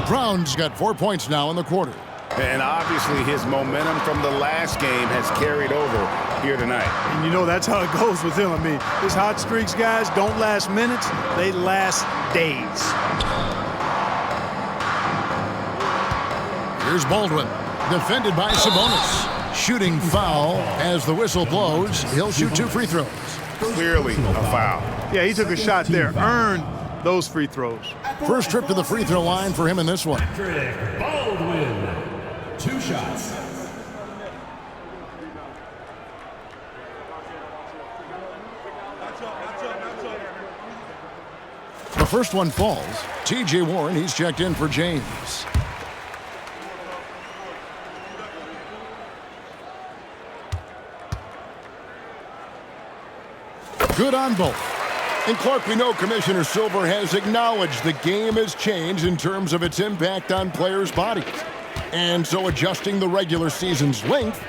S1: Brown's got 4 points now in the quarter.
S2: And obviously his momentum from the last game has carried over here tonight.
S9: And you know that's how it goes with him. I mean, his hot streaks, guys, don't last minutes. They last days.
S1: Here's Baldwin, defended by Sabonis. Shooting foul as the whistle blows. He'll shoot 2 free throws.
S2: Clearly a foul.
S9: Yeah, he took a shot there, earned those free throws.
S1: First trip to the free throw line for him in this one.
S4: Patrick Baldwin. 2 shots.
S1: The first one falls. T.J. Warren, he's checked in for James. Good on both. And Clark, we know Commissioner Silver has acknowledged the game has changed in terms of its impact on players' bodies. And so adjusting the regular season's length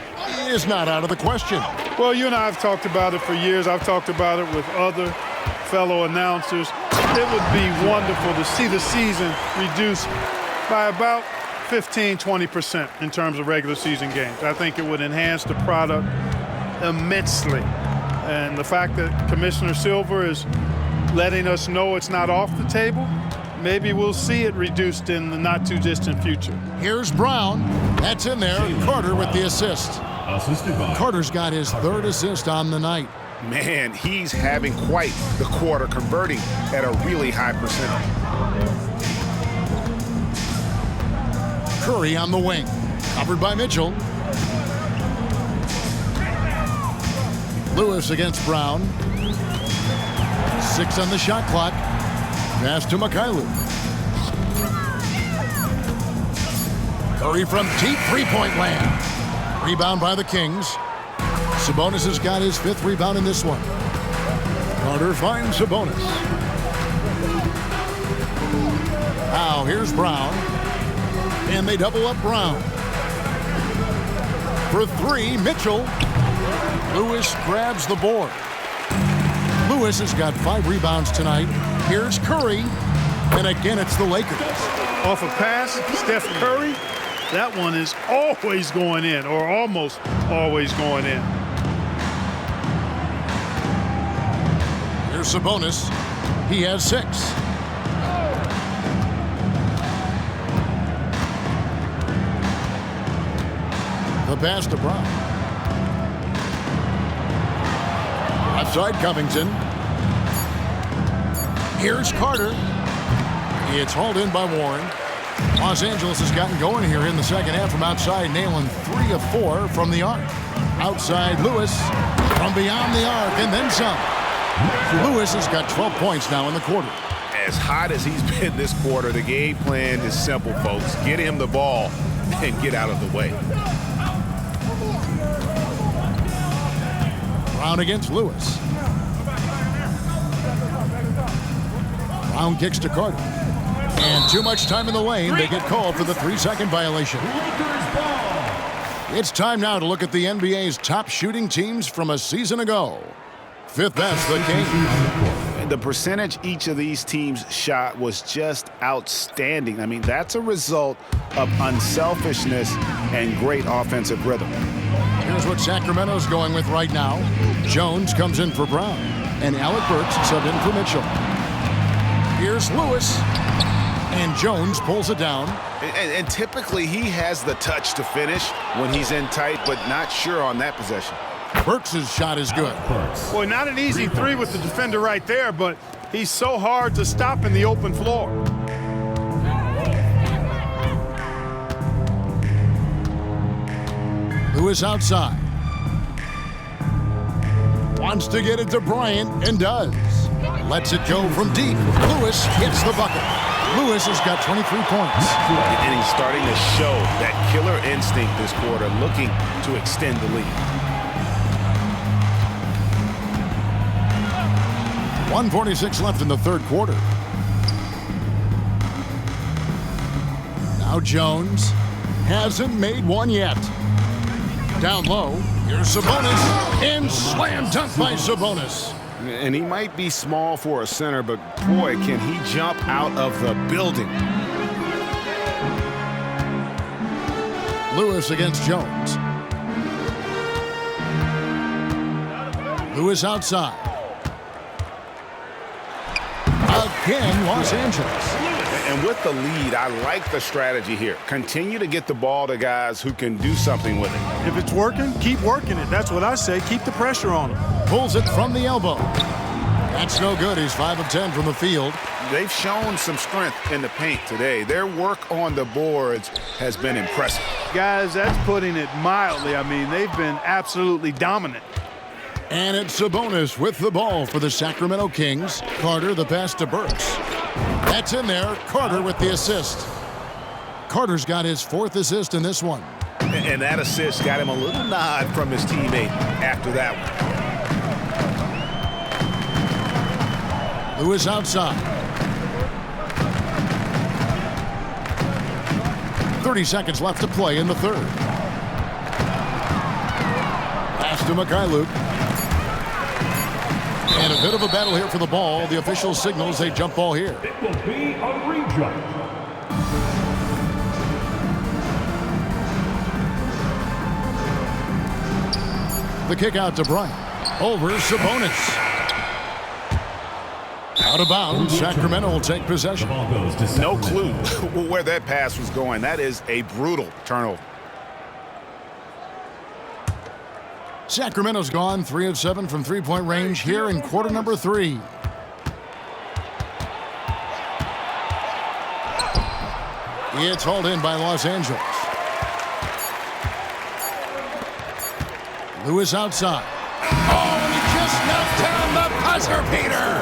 S1: is not out of the question.
S9: Well, you and I have talked about it for years. I've talked about it with other fellow announcers. It would be wonderful to see the season reduced by about 15-20% in terms of regular season games. I think it would enhance the product immensely. And the fact that Commissioner Silver is letting us know it's not off the table, maybe we'll see it reduced in the not-too-distant future.
S1: Here's Brown. That's in there. Carter with the assist. Carter's got his 3rd assist on the night.
S2: Man, he's having quite the quarter, converting at a really high percentage.
S1: Curry on the wing. Covered by Mitchell. Lewis against Brown. 6 on the shot clock. Pass to Mikhailuk. Curry from deep three-point land. Rebound by the Kings. Sabonis has got his 5th rebound in this one. Carter finds Sabonis. Now here's Brown. And they double up Brown. For 3, Mitchell. Lewis grabs the board. Lewis has got 5 rebounds tonight. Here's Curry. And again, it's the Lakers.
S9: Off a pass, Steph Curry. That one is always going in, or almost always going in.
S1: Here's Sabonis. He has 6. The pass to Brown. Outside Covington. Here's Carter. It's hauled in by Warren. Los Angeles has gotten going here in the second half from outside, nailing 3 of 4 from the arc. Outside Lewis from beyond the arc and then some. Lewis has got 12 points now in the quarter.
S2: As hot as he's been this quarter, the game plan is simple, folks. Get him the ball and get out of the way.
S1: Brown against Lewis. Brown kicks to Carter. And too much time in the lane. They get called for the 3-second violation. It's time now to look at the NBA's top shooting teams from a season ago. 5th best, the Kings.
S2: The percentage each of these teams shot was just outstanding. I mean, that's a result of unselfishness and great offensive rhythm.
S1: Here's what Sacramento's going with right now. Jones comes in for Brown. And Alec Burks subbed in for Mitchell. Here's Lewis. And Jones pulls it down.
S2: And typically he has the touch to finish when he's in tight, but not sure on that possession.
S1: Burks' shot is good.
S9: Boy, not an easy 3 with the defender right there, but he's so hard to stop in the open floor.
S1: Lewis outside. Wants to get it to Bryant and does. Lets it go from deep. Lewis hits the bucket. Lewis has got 23 points.
S2: And he's starting to show that killer instinct this quarter, looking to extend the lead.
S1: 1:46 left in the third quarter. Now Jones hasn't made one yet. Down low, here's Sabonis, and slam dunk by Sabonis.
S2: And he might be small for a center, but boy, can he jump out of the building.
S1: Lewis against Jones. Lewis outside. Again, Los Angeles.
S2: And with the lead, I like the strategy here. Continue to get the ball to guys who can do something with it.
S9: If it's working, keep working it. That's what I say. Keep the pressure on him.
S1: Pulls it from the elbow. That's no good. He's 5 of 10 from the field.
S2: They've shown some strength in the paint today. Their work on the boards has been impressive.
S9: Guys, that's putting it mildly. I mean, they've been absolutely dominant.
S1: And it's Sabonis with the ball for the Sacramento Kings. Carter the pass to Burks. That's in there. Carter with the assist. Carter's got his 4th assist in this one.
S2: And that assist got him a little nod from his teammate after that one.
S1: Lewis outside. 30 seconds left to play in the third. Pass to Mikhailuk. And a bit of a battle here for the ball. The official signals a jump ball here.
S4: It will be a re-jump.
S1: The kick out to Bryant. Over Sabonis. Out of bounds. Sacramento will take possession.
S2: No clue where that pass was going. That is a brutal turnover.
S1: Sacramento's gone 3 of 7 from three-point range here in quarter number 3. It's hauled in by Los Angeles. Lewis outside. Oh, and he just knocked down the buzzer beater.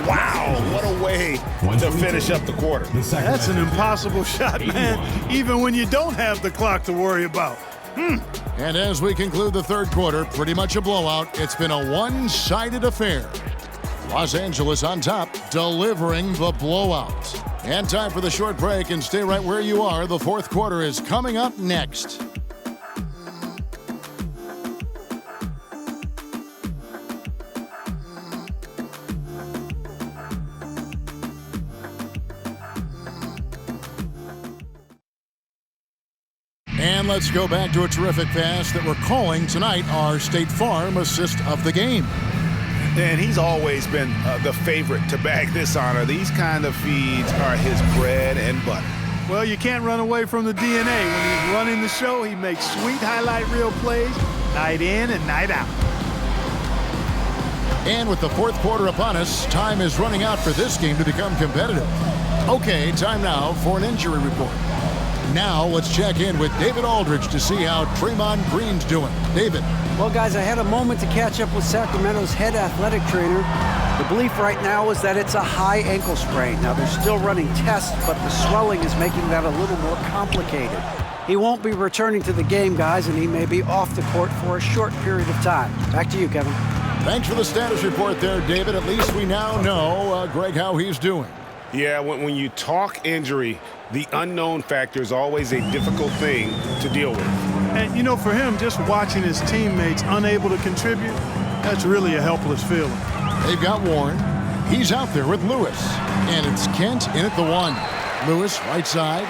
S2: Wow, what a way to finish up the quarter.
S9: That's an impossible shot, man, even when you don't have the clock to worry about.
S1: And as we conclude the third quarter, pretty much a blowout. It's been a one-sided affair. Los Angeles on top, delivering the blowout. And time for the short break, and stay right where you are. The fourth quarter is coming up next. And let's go back to a terrific pass that we're calling tonight our State Farm assist of the game.
S2: And he's always been the favorite to bag this honor. These kind of feeds are his bread and butter.
S9: Well, you can't run away from the DNA. When he's running the show, he makes sweet highlight reel plays night in and night out.
S1: And with the fourth quarter upon us, time is running out for this game to become competitive. Okay, time now for an injury report. Now let's check in with David Aldridge to see how Draymond Green's doing. David.
S6: Well, guys, I had a moment to catch up with Sacramento's head athletic trainer. The belief right now is that it's a high ankle sprain. Now, they're still running tests, but the swelling is making that a little more complicated. He won't be returning to the game, guys, and he may be off the court for a short period of time. Back to you, Kevin.
S1: Thanks for the status report there, David. At least we now know, Greg, how he's doing.
S2: Yeah, when you talk injury, the unknown factor is always a difficult thing to deal with.
S9: And, you know, for him, just watching his teammates unable to contribute, that's really a helpless feeling.
S1: They've got Warren. He's out there with Lewis. And it's Kent in at the 1. Lewis, right side.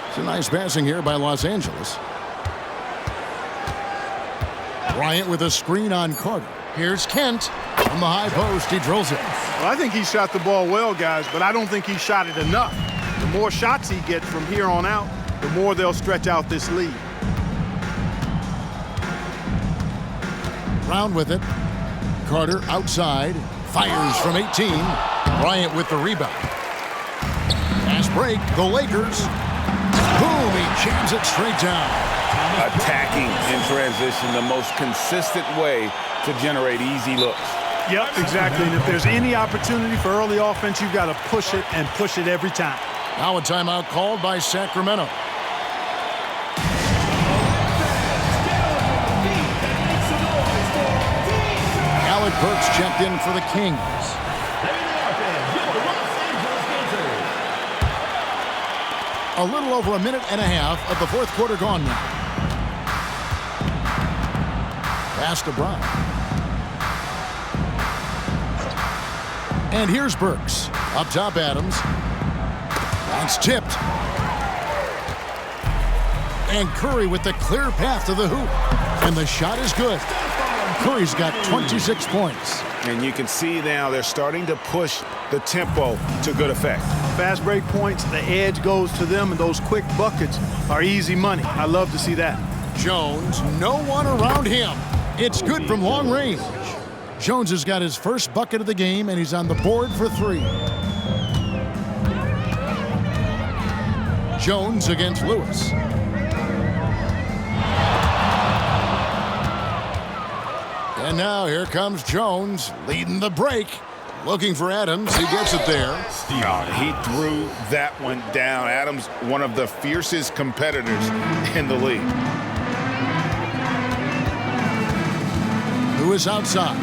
S1: It's a nice passing here by Los Angeles. Bryant with a screen on Carter. Here's Kent. From the high post, he drills it.
S9: Well, I think he shot the ball well, guys, but I don't think he shot it enough. The more shots he gets from here on out, the more they'll stretch out this lead.
S1: Brown with it. Carter outside. Fires from 18. Bryant with the rebound. Fast break. The Lakers. Boom! He jams it straight down.
S2: Attacking in transition, the most consistent way to generate easy looks.
S9: Yep, exactly. And if there's any opportunity for early offense, you've got to push it and push it every time.
S1: Now a timeout called by Sacramento. Alec Burks checked in for the Kings. A little over a minute and a half of the fourth quarter gone now. Pass to Bryant. And here's Burks. Up top, Adams. That's tipped. And Curry with the clear path to the hoop. And the shot is good. Curry's got 26 points.
S2: And you can see now they're starting to push the tempo to good effect.
S9: Fast break points, the edge goes to them, and those quick buckets are easy money. I love to see that.
S1: Jones, no one around him. It's good from long range. Jones has got his first bucket of the game, and he's on the board for 3. Jones against Lewis. And now here comes Jones leading the break. Looking for Adams. He gets it there.
S2: He threw that one down. Adams, one of the fiercest competitors in the league.
S1: Lewis outside.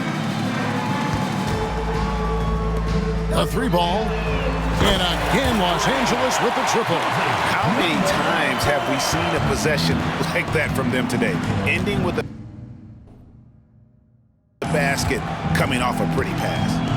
S1: A 3 ball. And again, Los Angeles with the triple.
S2: How many times have we seen a possession like that from them today? Ending with a basket coming off a pretty pass.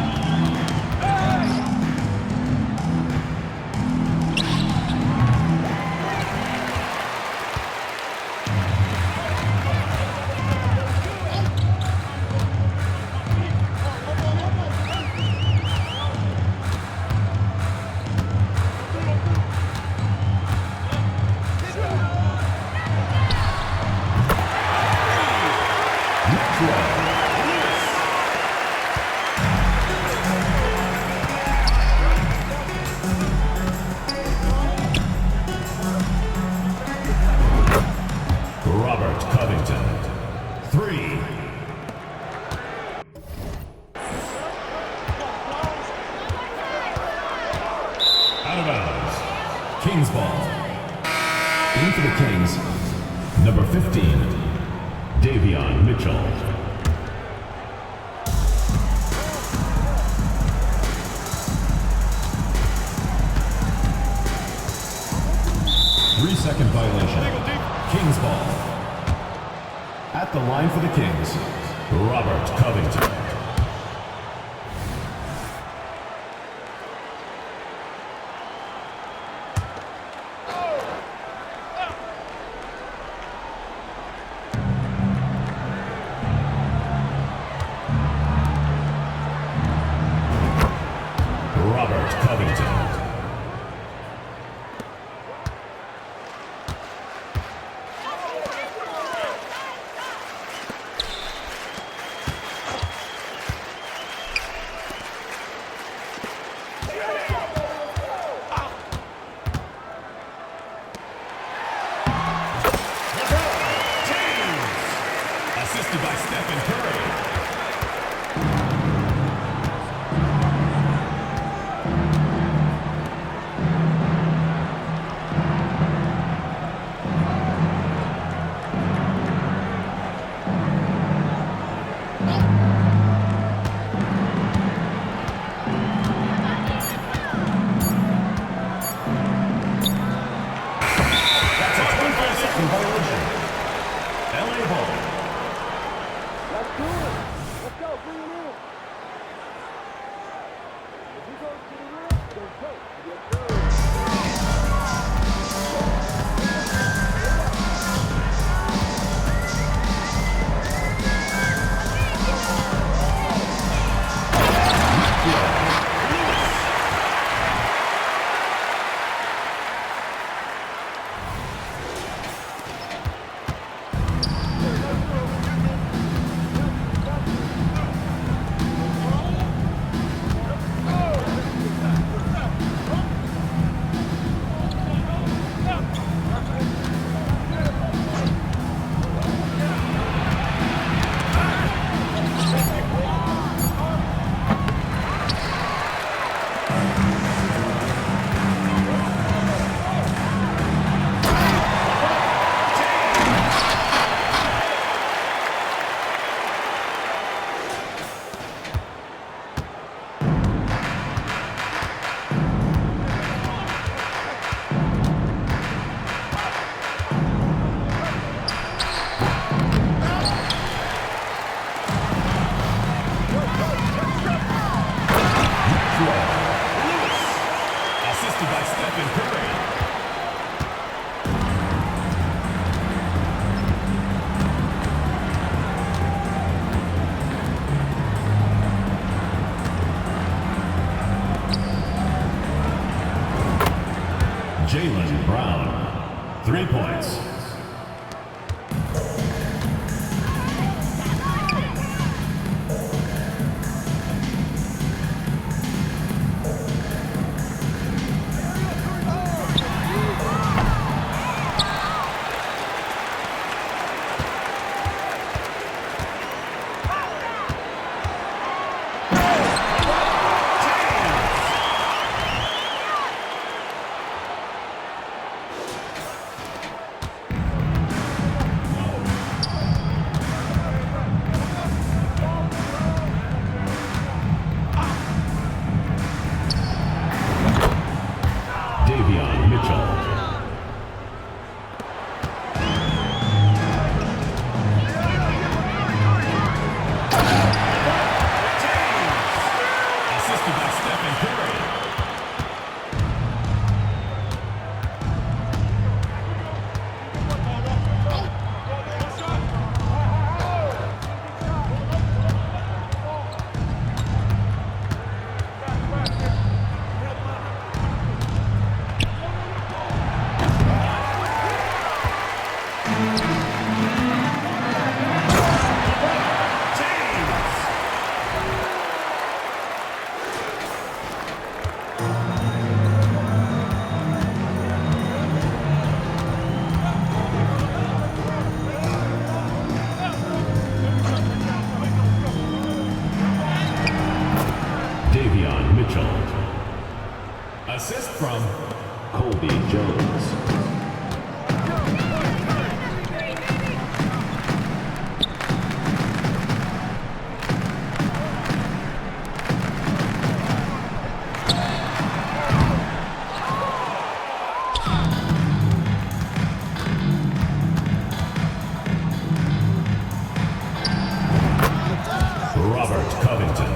S4: Kings ball. In for the Kings, number 15, Davion Mitchell. Three-second violation. Kings ball. At the line for the Kings, Robert Covington. Brown. 3 points. Assist from Colby Jones. Robert Covington.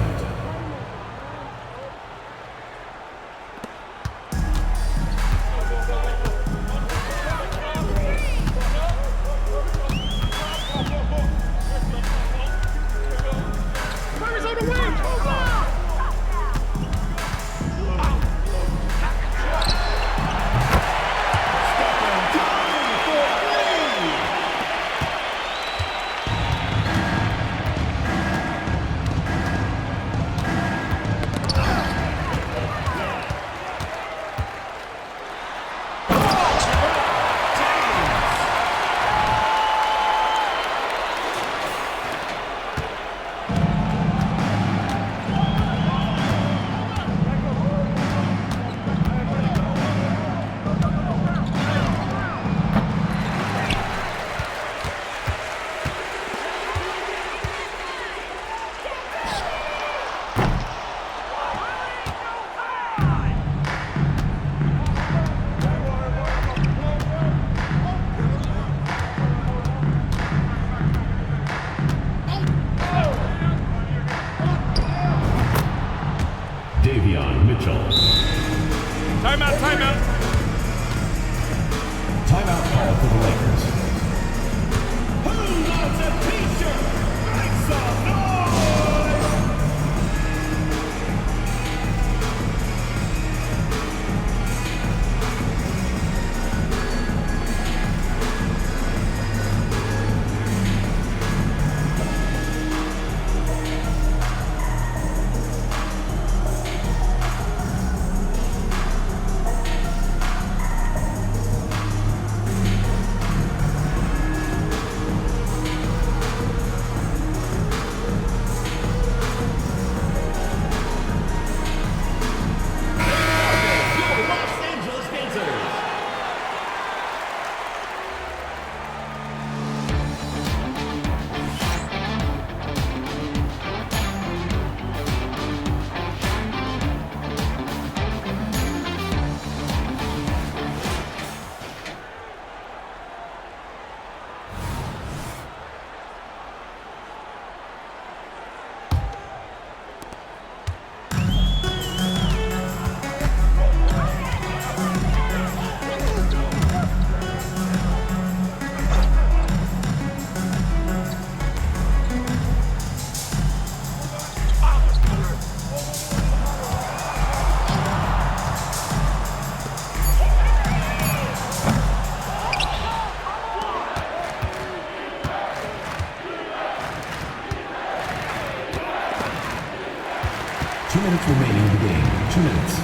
S4: minutes remaining in the game. 2 minutes.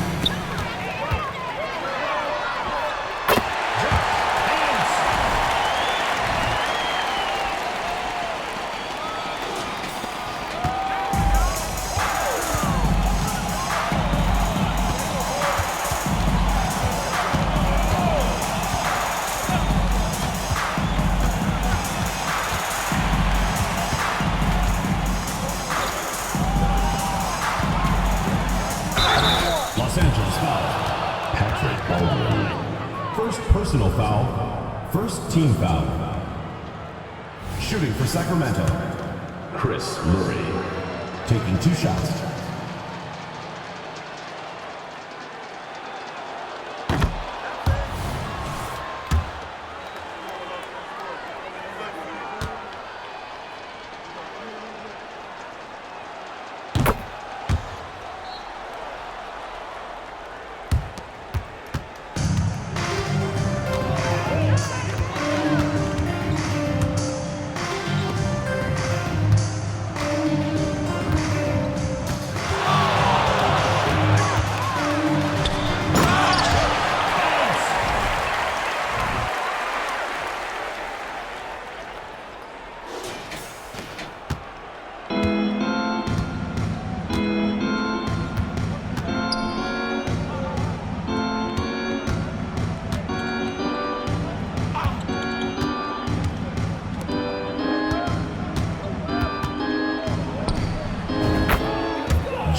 S4: Los Angeles foul. Patrick Baldwin. First personal foul. First team foul. Shooting for Sacramento. Chris Murray. Taking 2 shots.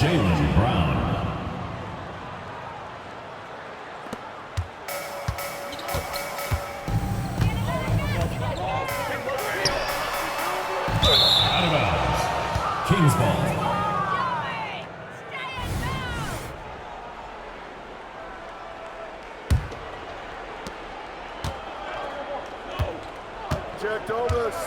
S4: Jaylen Brown. Out of bounds. Kings ball.
S5: Jack Douglas.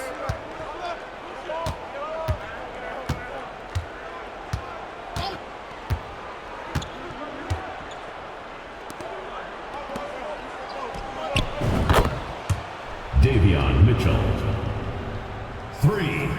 S4: Davion Mitchell. 3.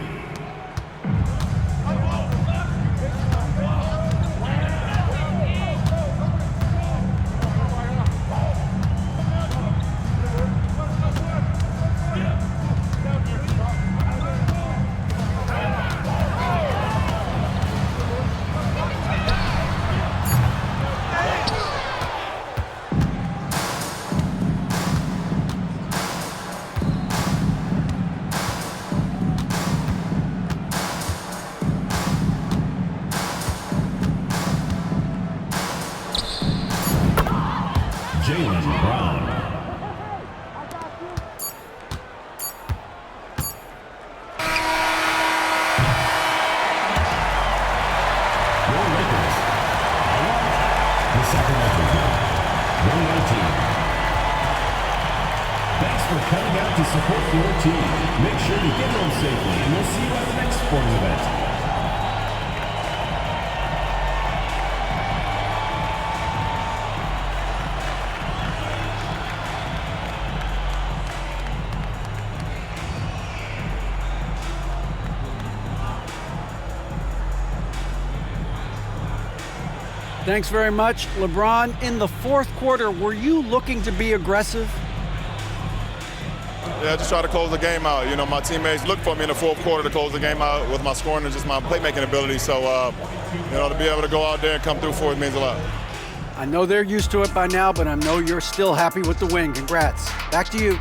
S4: Jaylen Brown. Your Lakers. ALOT. The Sacramento Kings. 119. Thanks for coming out to support your team. Make sure to get home safely, and we'll see you at the next sporting event.
S6: Thanks very much. LeBron, in the fourth quarter, were you looking to be aggressive?
S14: Yeah, just try to close the game out. You know, my teammates looked for me in the fourth quarter to close the game out with my scoring and just my playmaking ability. So, you know, to be able to go out there and come through for it means a lot.
S6: I know they're used to it by now, but I know you're still happy with the win. Congrats. Back to you.